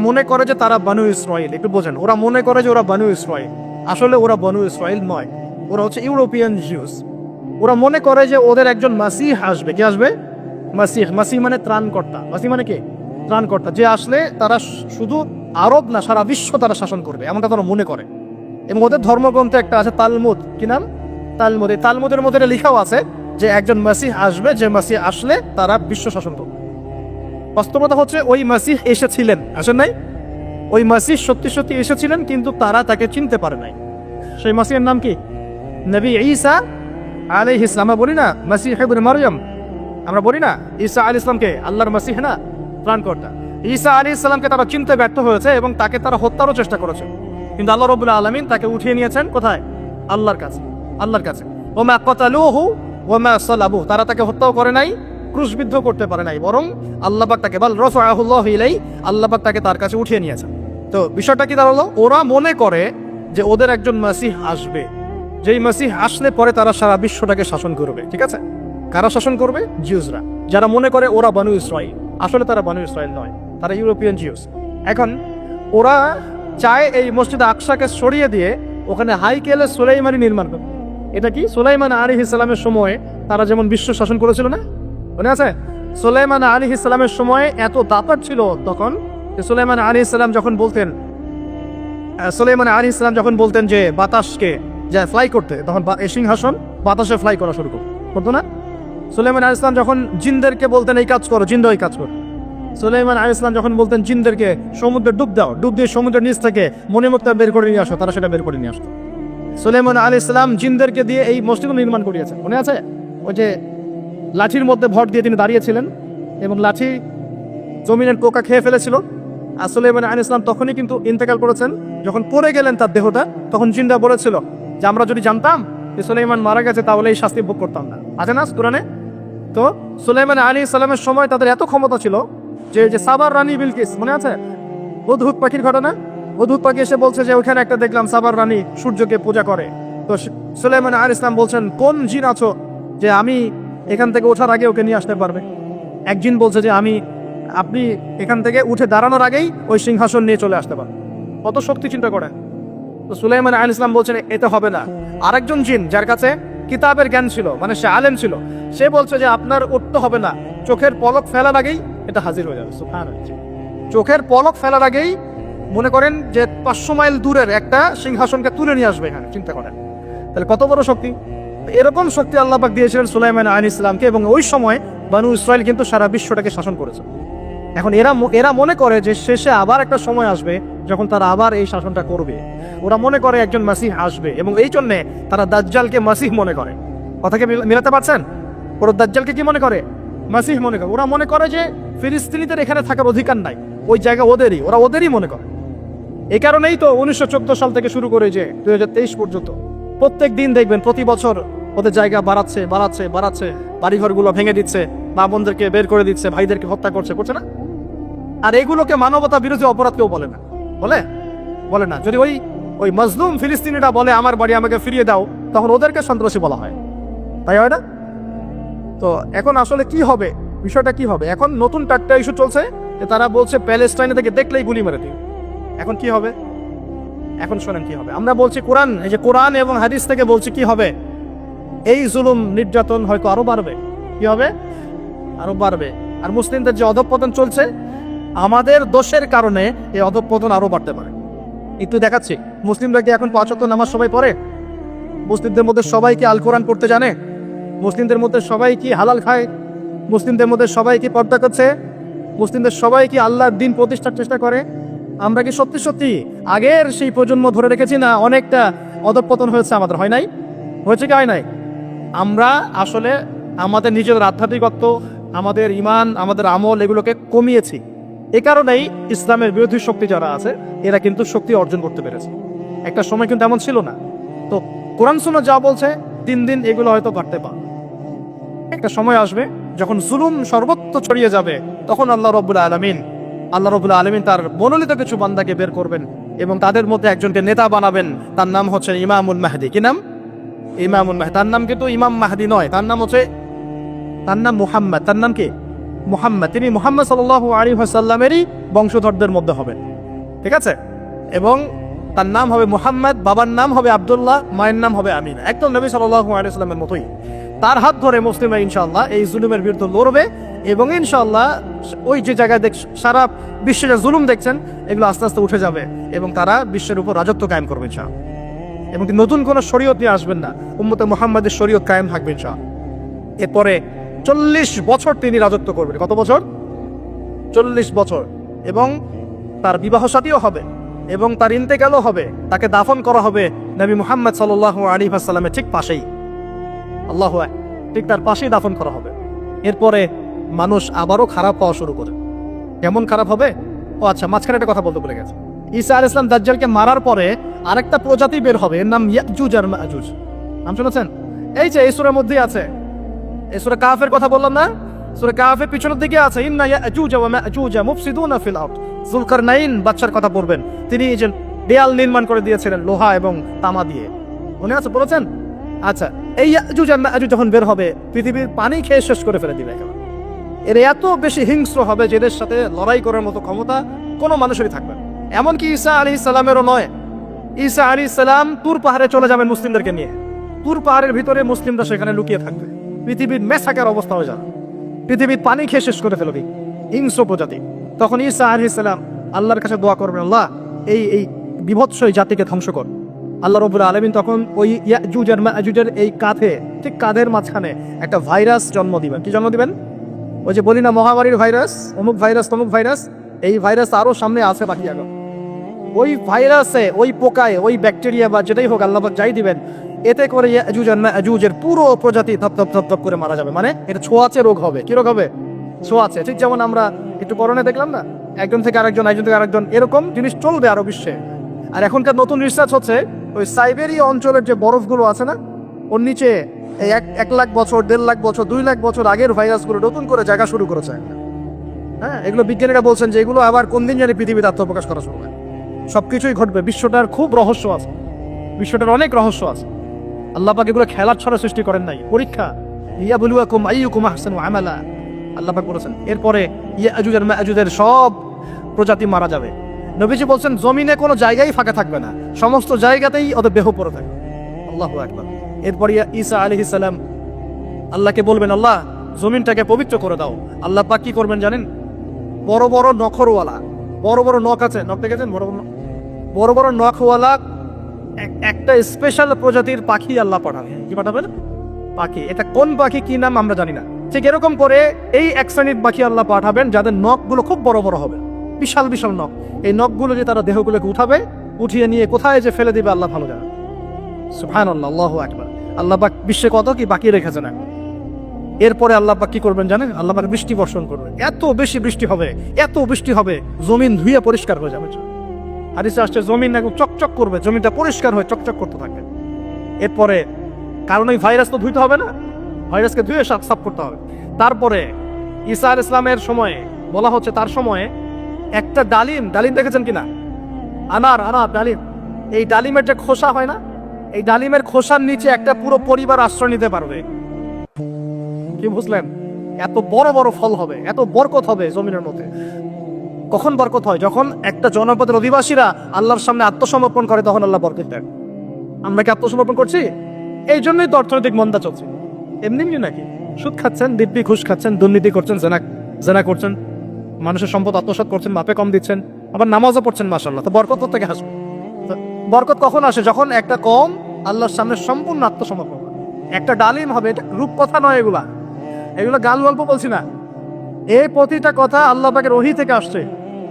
মনে করে যে তারা বানু ইসরাইল, একটু বোঝেন, ওরা মনে করে যে ওরা বানু ইসরাইল, আসলে ওরা বানু ইসরাইল নয়, ওরা হচ্ছে ইউরোপিয়ান জিউস। ওরা মনে করে যে ওদের একজন মাসিহ আসবে। কি আসবে? মাসিহ মানে ত্রাণকর্তা। মাসিহ মানে কি? ত্রাণকর্তা, যে আসলে তারা শুধু আরব না সারা বিশ্ব তারা শাসন করবে, এমনটা তারা মনে করে। এবং ওদের ধর্মগ্রন্থে একটা আছে তালমুদ, কি নাম? তালমুদ। এই তালমুদের মধ্যে এটা লেখাও আছে যে একজন মাসিহ আসবে, যে মাসিহ আসলে তারা বিশ্ব শাসন করবে। বাস্তবতা হচ্ছে ওই মাসিহ এসেছিলেন, আসেন নাই? ওই মাসিহ সত্যি সত্যি এসেছিলেন, কিন্তু তারা তাকে চিনতে পারে নাই। সেই মাসিহের নাম কি? নবী ঈসা আলাইহিস সালাম। আমরা বলি না মাসিহ ইবনে মারইয়াম, আমরা বলি না ঈসা আলাইহিস সালামকে আল্লাহর মাসিহ না, ত্রাণকর্তা। ঈসা আলাইহিস সালামকে তারা চিনতে ব্যর্থ হয়েছে এবং তাকে তারা হত্যারও চেষ্টা করেছে, কিন্তু আল্লাহ রাব্বুল আলামিন তাকে উঠিয়ে নিয়েছেন কোথায়? আল্লাহর কাছে। ওমা কাতালুহু ওমা সালাবুহু, তারা তাকে হত্যাও করে নাই, ক্রুশবিদ্ধ করতে পারে নাই, বরং আল্লাহ পাক তাকে বাল রাফাআহুল্লাহু ইলাইহি, আল্লাহ পাক তাকে তার কাছে উঠিয়ে নিয়েছেন। তো বিষয়টা কি দাঁড়ালো? ওরা মনে করে যে ওদের একজন মাসিহ আসবে, যেই মাসিহ আসলে পরে তারা সারা বিশ্বটাকে শাসন করবে। ঠিক আছে? কারা শাসন করবে? জিউসরা, যারা মনে করে ওরা বানু ইসরাইল, আসলে তারা বানু ইসরাইল নয়, তারা ইউরোপিয়ান জিউস। এখন ওরা চায় এই মসজিদ আকসাকে সরিয়ে দিয়ে ওখানে হাইকেলে সুলাইমানি নির্মাণ করবে। এটা কি সুলাইমান আলাইহিস সালামের সময় তারা যেমন বিশ্ব শাসন করেছিল না, মনে আছে? সুলাইমান আলাইহিস সালামের সময় এত দাপট ছিল তখন, সুলাইমান আলাইহিস সালাম যখন বলতেন যে বাতাসকে যা ফ্লাই করতে, তখন এই সিংহাসন বাতাসে ফ্লাই করা শুরু করতো না? সুলাইমান আলাইহিস সালাম যখন জিনদেরকে বলতেন এই কাজ করো, জিনরা এই কাজ করো। সুলাইমান আলাইহিস সালাম যখন বলতেন জিনদেরকে সমুদ্রে ডুব দাও, ডুব দিয়ে সমুদ্রের নিচ থেকে মণিমুক্তা বের করে নিয়ে আসো, তারা সেটা বের করে নিয়ে আসতো। সুলাইমান আলাইহিস সালাম জিনদেরকে দিয়ে এই মসজিদও নির্মাণ করিয়েছেন, মনে আছে? ওই যে লাঠির মধ্যে ভর দিয়ে তিনি দাঁড়িয়েছিলেন এবং লাঠি জমিনের পোকা খেয়ে ফেলেছিল। আর সুলাইমান আলাইহিস সালাম তখনই কিন্তু ইন্তেকাল করেছেন। যখন পড়ে গেলেন তার দেহটা, তখন জিনরা বলেছিল যে আমরা যদি জানতাম যে সুলাইমান মারা গেছে তাহলে এই শাস্তি ভোগ করতাম না, আছে না কোরআনে? তো সুলাইমান আলাইহিস সালামের সময় তাদের এত ক্ষমতা ছিল যে সাবার রানী বিলকিস, মনে আছে হুদহুদ পাখির ঘটনা? হুদহুদ পাখি এসে বলছে যে ওখানে একটা দেখলাম সাবার রানী সূর্যকে পূজা করে। তো সুলাইমান আলাইহিস সালাম বলছেন কোন জিন আছো যে আমি এখান থেকে ওঠার আগে ওকে নিয়ে আসতে পারবে? এক জিন বলছে যে আপনি এখান থেকে উঠে দাঁড়ানোর আগেই ওই সিংহাসন নিয়ে চলে আসতে পারেন। কত শক্তি চিন্তা করেন। তো সুলাইমান আলাইহিস সালাম বলছেন এটা হবে না। আরেকজন জিন যার কাছে কিতাবের জ্ঞান ছিল, মানে সে আলেম ছিল, সে বলছে যে আপনার উঠতে হবে না, চোখের পলক ফেলার আগেই এটা হাজির হয়ে যাবে। সুবহানাল্লাহ, চোখের পলক ফেলার আগেই মনে করেন যে 500 মাইল দূরের একটা সিংহাসনকে তুলে নিয়ে আসবে এখানে, চিন্তা করেন তাহলে কত বড় শক্তি। এরকম শক্তি আল্লাহ পাক দিয়েছিলেন সুলাইমান আলাইহিস সালামকে, এবং ওই সময় বনু ইসরাইল কিন্তু সারা বিশ্বটাকে শাসন করেছে। এখন এরা মনে করে যে শেষে আবার একটা সময় আসবে যখন তারা আবার এই শাসনটা করবে। ওরা মনে করে একজন মাসিহ আসবে, এবং এই জন্যে তারা দাজ্জালকে মাসিহ মনে করে। কথাকে মিলাতে পারছেন? ওরা দাজ্জালকে কি মনে করে? মাসিহ মনে করে। ওরা মনে করে যে ফিলিস্তিনিদের এখানে থাকার অধিকার নাই, ওই জায়গা ওদেরই, ওরা ওদেরই মনে করে। এই কারণেই তো 1914 সাল থেকে শুরু করে যে 2023 পর্যন্ত প্রত্যেক দিন দেখবেন প্রতি বছর ওদের জায়গা বাড়াচ্ছে, বাড়িঘরগুলো ভেঙে দিচ্ছে, মা বোনদেরকে বের করে দিচ্ছে, ভাইদেরকে হত্যা করছে না? আর এগুলোকে মানবতা বিরোধী অপরাধ কেউ বলে না, বলে না। যদি ওই মজলুম ফিলিস্তিনিরা বলে আমার বাড়ি আমাকে ফিরিয়ে দাও, তখন ওদেরকে সন্ত্রাসী বলা হয়, তাই হয় না? তো এখন আসলে কি হবে, বিষয়টা কি হবে? এখন নতুন একটা ইস্যু চলছে যে তারা বলছে প্যালেস্টাইনে থেকে দেখলেই গুলি মেরে দিই। এখন কি হবে? এখন শোনেন কি হবে। আমরা বলছি কোরআন এবং হাদিস থেকে বলছি কি হবে। এই জুলুম নির্যাতন হয়তো আরো বাড়বে। কি হবে? আরো বাড়বে। আর মুসলিমদের যে অধঃপতন চলছে, আমাদের দোষের কারণে এই অধঃপতন আরো বাড়তে পারে। একটু দেখাচ্ছি, মুসলিমরা কি এখন 5 ওয়াক্ত নামাজ সবাই পড়ে? মুসলিমদের মধ্যে সবাই কি আল কোরআন পড়তে জানে? মুসলিমদের মধ্যে সবাই কি হালাল খায়? মুসলিমদের মধ্যে সবাই কি পর্দা করছে? মুসলিমদের সবাই কি আল্লাহর দ্বীন প্রতিষ্ঠার চেষ্টা করে? আমরা কি সত্যি আগের সেই প্রজন্ম ধরে রেখেছি, না অনেকটা অধঃপতন হয়েছে আমাদের? হয় নাই? হয়েছে কি হয় নাই? আমরা আসলে আমাদের নিজেদের আধ্যাত্মিকত্ব, আমাদের ঈমান, আমাদের আমল এগুলোকে কমিয়েছি। এ কারণেই ইসলামের বিরোধী শক্তি যারা আছে এরা কিন্তু শক্তি অর্জন করতে পেরেছে। একটা সময় কিন্তু এমন ছিল না। তো কোরআন সুন্নাহ যা বলছে দিন দিন এগুলো হয়তো বাড়তে পারে। একটা সময় আসবে যখন জুলুম সর্বত্র ছড়িয়ে যাবে, তখন আল্লাহ রাব্বুল আলামিন তার মনোনীত কিছু বান্দাকে বের করবেন এবং তাদের মধ্যে একজনকে নেতা বানাবেন। তার নাম হচ্ছে ইমামুল মাহদি। কি নাম? ইমামুল মাহদি। তার নাম কিন্তু ইমাম মাহদি নয়, তার নাম মুহাম্মদ। তার নাম কি? মুহাম্মদ। তিনি মুহাম্মদ সাল্লাল্লাহু আলাইহি ওয়াসাল্লামেরই বংশধরদের মধ্যে হবেন, ঠিক আছে? এবং তার নাম হবে মুহাম্মদ, বাবার নাম হবে আব্দুল্লাহ, মায়ের নাম হবে আমিনা, একদম নবী সাল্লাল্লাহু আলাইহি ওয়াসাল্লামের মতোই। তার হাত ধরে মুসলিমরা ইনশাআল্লাহ এই জুলুমের বিরুদ্ধে লড়বে, এবং ইনশাআল্লাহ ওই যে জায়গায় সারা বিশ্বে যে জুলুম দেখছেন এগুলো আস্তে আস্তে উঠে যাবে, এবং তারা বিশ্বের উপর রাজত্ব কায়েম করবে ইনশাআল্লাহ। এবং নতুন কোনো শরীয়ত নিয়ে আসবেন না, উম্মতে মুহাম্মাদের শরীয়ত কায়েম থাকবে ইনশাআল্লাহ। এরপরে 40 বছর তিনি রাজত্ব করবেন। কত বছর? 40 বছর। এবং তার বিবাহ শাদীও হবে, এবং তার ইন্তেকালও হবে, তাকে দাফন করা হবে নবী মুহাম্মদ সাল্লাল্লাহু আলাইহি ওয়াসাল্লামের ঠিক পাশেই। আল্লাহু আকবার, ঠিক তার পাশেই দাফন করা হবে। এরপরে মানুষ আবারও খারাপ হওয়া শুরু করে। কেমন খারাপ হবে? ও আচ্ছা, মাঝখানে একটা কথা বলতে ভুলে গেছে। ঈসা আলাইহিস সালাম দাজ্জালকে মারার পরে আরেকটা প্রজাতি বের হবে, এর নাম ইয়াজুজ আর মাজুজ। নাম শুনেছেন? এই যে এই সূরার মধ্যেই আছে। এই সূরা কাফের কথা বললাম না? সূরা কাফের পিছনের দিকে আছে ইন্না ইয়াজুজ ওয়া মাজুজ মুফসিদুনা ফিল আরদ। যুলকারনাইন বাদশার কথা পড়বেন, তিনি এই যে দেয়াল নির্মাণ করে দিয়েছিলেন লোহা এবং তামা দিয়ে, মনে আছে? বলেছেন? আচ্ছা, এই ইয়াজুজ আর মাজুজ যখন বের হবে, পৃথিবীর পানি খেয়ে শেষ করে ফেলে দিবে একেবারে। এর এত বেশি হিংস্র হবে যে এদের সাথে লড়াই করার মতো ক্ষমতা কোনো মানুষেরই থাকবে না। এমনকি ঈসা আলাইহিস সালামেরও নয়। ঈসা আলাইহিস সালাম তুর পাহাড়ে চলে যাবেন মুসলিমদেরকে নিয়ে, তুর পাহাড়ের ভিতরে মুসলিমরা সেখানে লুকিয়ে থাকবে। পৃথিবীর মেসাকের অবস্থা হয়ে যাবে, পৃথিবীর পানি খেয়ে শেষ করে ফেলবে হিংস্র প্রজাতি। তখন ঈসা আলাইহিস সালাম আল্লাহর কাছে দোয়া করবেন, আল্লাহ এই বিভৎস এই জাতিকে ধ্বংস কর। আল্লাহ রাব্বুল আলামিন তখন ওই ইয়াজুজ আর মাজুজের এই ঠিক কাঁধের মাঝখানে একটা ভাইরাস জন্ম দিবেন। কি জন্ম দিবেন? ওই যে বলি না মহামারীর ভাইরাস, অমুক ভাইরাস তমুক ভাইরাস, এই ভাইরাস আরো সামনে আছে বাকি আগে। ওই ভাইরাসে, ওই পোকায়, ওই ব্যাকটেরিয়া বা যেটাই হোক আল্লাহ পাক যাই দিবেন, এতে করে ইয়াজুজ আর মাজুজের পুরো প্রজাতি ধপ ধপ ধপ ধপ করে মারা যাবে। মানে এটা ছোঁয়াচে রোগ হবে। কি রোগ হবে? ছোঁয়াচে। ঠিক যেমন আমরা একটু করোনা দেখলাম না, একজন থেকে আরেকজন, এরকম জিনিস চলবে আরো বিশ্বে। আর এখনকার নতুন রিসার্চ হচ্ছে ওই সাইবেরিয়া অঞ্চলের যে বরফগুলো আছে না, ওর নিচে এই 1 লাখ বছর, 1.5 লাখ বছর, 2 লাখ বছর আগের ভাইরাসগুলো নতুন করে জায়গা শুরু করেছে। হ্যাঁ, এগুলো বিজ্ঞানীরা বলছেন যে এগুলো আবার কোন দিন জানি পৃথিবীতে আত্মপ্রকাশ করা শুরু হয়। সবকিছুই ঘটবে। বিশ্বটার খুব রহস্য আছে, বিশ্বটার অনেক রহস্য আছে। আল্লাহ পাক এগুলো খেলার ছড়া সৃষ্টি করেন নাই, পরীক্ষা। ইয়াবলুয়াকুম আইয়ুকুম আহসানু আমালা, আল্লাহ পাক বলেছেন। এরপরে ইয়াজুজ আর মাজুজের সব প্রজাতি মারা যাবে। নবীজি বলছেন জমিনে কোনো জায়গায় ফাঁকা থাকবে না, সমস্ত জায়গাতেই ওদের দেহ পড়ে থাকবে। আল্লাহু আকবার। এরপরে ঈসা আলাইহিস সালাম আল্লাহকে বলবেন, আল্লাহ জমিনটাকে পবিত্র করে দাও। আল্লাহ পাক কি করবেন জানেন? বড় বড় নখরওয়ালা, বড় বড় নখ আছে, নখ দেখেছেন? বড় বড় নখওয়ালা একটা স্পেশাল প্রজাতির পাখি আল্লাহ পাঠাবেন। কি পাঠাবেন? পাখি। এটা কোন পাখি, কি নাম আমরা জানি না। ঠিক এরকম করে এই এক শ্রেণীর পাখি আল্লাহ পাঠাবেন যাদের নখগুলো খুব বড় বড় হবে, বিশাল বিশাল নখ। এই নখগুলো যে তারা দেহগুলোকে উঠাবে, উঠিয়ে নিয়ে কোথায় যে ফেলে দিবে আল্লাহ ভালো জানে। সুবহানাল্লাহ, আল্লাহু আকবার। আল্লাহ পাক বিশ্বে কত কি বাকি রেখেছেন। এরপরে আল্লাহ পাক কি করবেন জানেন? আল্লাহ পাক বৃষ্টি বর্ষণ করবেন। এত বেশি বৃষ্টি হবে, এত বৃষ্টি হবে, জমিন ধুয়ে পরিষ্কার হয়ে যাবে। হাদিসে আসছে জমিন একদম চকচক করবে, জমিনটা পরিষ্কার হয়ে চকচক করতে থাকবে। এরপরে কারণ ওই ভাইরাস তো ধুইতে হবে না, ভাইরাসকে ধুয়ে সাফ করতে হবে। তারপরে ঈসা আলাইহিস সালামের সময়ে বলা হচ্ছে, তার সময়ে একটা ডালিম দেখেছেন কিনা? আনার ডালিম, এই ডালিমের যে খোসা হয় না, এই ডালিমের খোসার নিচে একটা পুরো পরিবার আশ্রয় নিতে পারবে। কি বুঝলেন? এত বড় বড় ফল হবে, এত বরকত হবে জমিনের মধ্যে। কখন বরকত হয়? যখন একটা জনপদের অধিবাসীরা আল্লাহর সামনে আত্মসমর্পণ করে, তখন আল্লাহ বরকত দেন। আমরা কি আত্মসমর্পণ করছি? এই জন্যই তো অর্থনৈতিক মন্দা চলছে। এমনি নাকি? সুদ খাচ্ছেন, দিব্যি ঘুষ খাচ্ছেন, দুর্নীতি করছেন, জেনা করছেন, মানুষের সম্পদ আত্মসাৎ করছেন, মাপে কম দিচ্ছেন, আবার নামাজও পড়ছেন, মাশাআল্লাহ। তো বরকত থেকে আসবে। বরকত কখন আসে? যখন একটা কম আল্লাহর সামনে সম্পূর্ণ আত্মসমর্পণ। একটা ডালিম হবে, এটা রূপকথা নয়, এগুলো গাল গল্প বলছি না। এই প্রতিটা কথা আল্লাহ পাকের ওহী থেকে আসছে।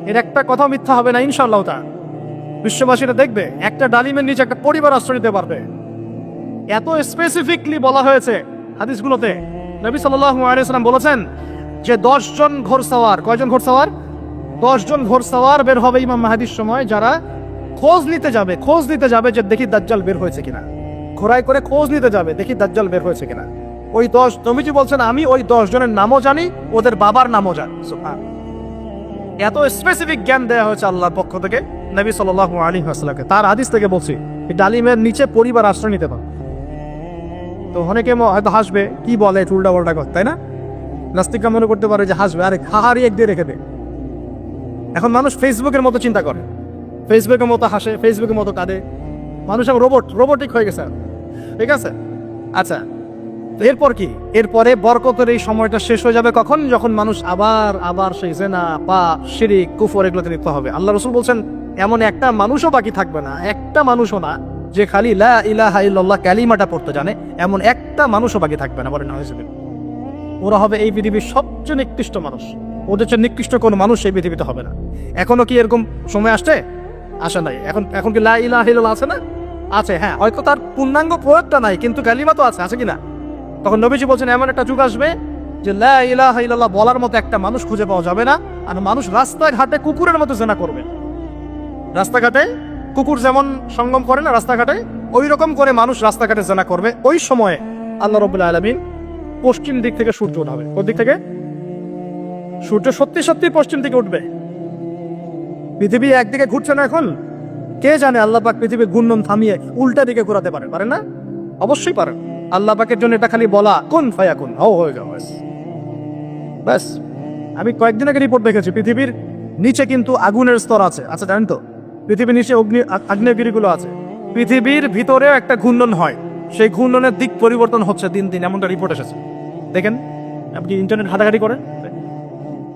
এর একটা কথা মিথ্যা হবে না ইনশাআল্লাহ। তা বিশ্ববাসীরা দেখবে একটা ডালিমের নিচে একটা পরিবার আশ্রয় নিতে পারবে। এত স্পেসিফিকলি বলা হয়েছে হাদিসগুলোতে। নবী সাল্লাল্লাহু আলাইহি ওয়াসাল্লাম বলেছেন যে 10 জন ঘোড়সওয়ার, কয়জন ঘোড়সওয়ার? 10 জন ঘোড়সওয়ার বের হবে ইমাম মাহদির সময়, যারা খোঁজ নিতে যাবে যে দেখি দাজ্জাল বের হয়েছে কিনা। ঘোড়ায় করে খোঁজ নিতে যাবে, দেখি দাজ্জাল বের হয়েছে কিনা। ওই 10, নবীজি বলছেন আমি ওই 10 জনের নামও জানি, ওদের বাবার নামও জানি। এত স্পেসিফিক জ্ঞান দেওয়া হয়েছে আল্লাহর পক্ষ থেকে নবী সাল্লাল্লাহু আলাইহি ওয়াসাল্লামকে। তার হাদিস থেকে বলছি, এই ডালিমের নিচে পরিবার আশ্রয় নিতে পারে। তো অনেকে হয়তো হাসবে, কি বলে উল্টা পাল্টা কথা, তাই না? নাস্তিকরা মনে করতে পারে যে হাসবে, আরে হাহারি এক দিয়ে রেখে দে। এখন মানুষ ফেসবুকের মতো চিন্তা করে, ফেসবুকের মতো হাসে, ফেসবুকের মতো কাঁদে। মানুষ এখন রোবটিক হয়ে গেছে। ঠিক আছে, আচ্ছা। এরপর কি? এরপরে বরকতের এই সময়টা শেষ হয়ে যাবে কখন? যখন মানুষ আবার সেই জিনা, পাপ, শিরক, কুফর এগুলোতে লিপ্ত হবে। আল্লাহ রাসূল বলছেন এমন একটা মানুষও বাকি থাকবে না, একটা মানুষও না, যে খালি লা ইলাহা ইল্লাল্লাহ কালিমাটা পড়তে জানে, এমন একটা মানুষও বাকি থাকবে না। বলেন না হয়েছে? ওরা হবে এই পৃথিবীর সবচেয়ে নিকৃষ্ট মানুষ। ওদের চেয়ে নিকৃষ্ট কোনো মানুষ এই পৃথিবীতে হবে না। এখনো কি এরকম সময় আসছে? আসে নাই। এখন কি লা ইলাহা ইল্লাল্লাহ আছে না? আছে, হ্যাঁ। হয়তো তার পূর্ণাঙ্গ প্রয়োগটা নাই, কিন্তু কালিমা তো আছে কিনা? তখন নবীজি বলছেন এমন একটা যুগ আসবে যে লা ইলাহা ইল্লাল্লাহ বলার মতো একটা মানুষ খুঁজে পাওয়া যাবে না। আর মানুষ রাস্তাঘাটে কুকুরের মতো জেনা করবে। রাস্তাঘাটে কুকুর যেমন সঙ্গম করে না রাস্তাঘাটে, ওই রকম করে মানুষ রাস্তাঘাটে জেনা করবে। ওই সময়ে আল্লাহ রাব্বুল আলামিন পশ্চিম দিক থেকে সূর্য উঠাবে। কোন দিক থেকে? সূর্য সত্যি পশ্চিম দিকে উঠবে। পৃথিবী একদিকে ঘুরছে না এখন? কে জানে আল্লাহ পাক পৃথিবীর ঘূর্ণন থামিয়ে উল্টা দিকে ঘোরাতে পারেন না? অবশ্যই পারেন। আল্লাহ পাকের জন্য এটা খালি বলা, কুন ফায়াকুন, হয়ে যাও ব্যাস। আমি কয়েকদিন আগে রিপোর্ট দেখেছি, পৃথিবীর নিচে কিন্তু আগুনের স্তর আছে। আচ্ছা, জানেন তো? পৃথিবীর নিচে আগ্নেয়গিরিগুলো আছে। পৃথিবীর ভিতরেও একটা ঘূর্ণন হয়। সেই ঘূর্ণনের দিক পরিবর্তন হচ্ছে দিন দিন, এমনটা রিপোর্ট এসেছে। দেখেন, আপনি ইন্টারনেট ঘাটাঘাটি করেন,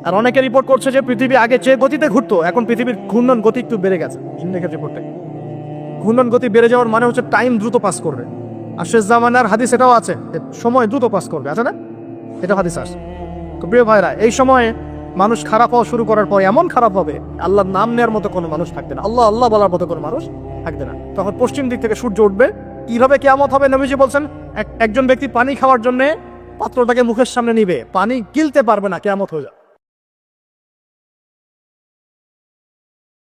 আর অনেকে রিপোর্ট করছে যে পৃথিবী আগে যে গতিতে ঘুরতো এখন পৃথিবীর ঘূর্ণন গতি একটু বেড়ে গেছে। দেখেন রিপোর্টে ঘূর্ণন গতি বেড়ে যাওয়ার মানে হচ্ছে টাইম দ্রুত পাস করবে। আর শেষ জামানার হাদিস এটাও আছে, সময় দ্রুত পাস করবে, আছে না? এটা হাদিস আছে। তো প্রিয় ভাইরা, এই সময়ে মানুষ খারাপ হওয়া শুরু করার পর এমন খারাপ হবে, আল্লাহর নাম নেওয়ার মতো কোনো মানুষ থাকবে না, আল্লাহ আল্লাহ বলার মতো কোনো মানুষ থাকবে না। তখন পশ্চিম দিক থেকে সূর্য উঠবে। কিভাবে কিয়ামত হবে? নবীজি বলছেন, একজন ব্যক্তি পানি খাওয়ার জন্য পাত্রটাকে মুখের সামনে নিবে, পানি গিলতে পারবে না, কিয়ামত হয়ে যাবে।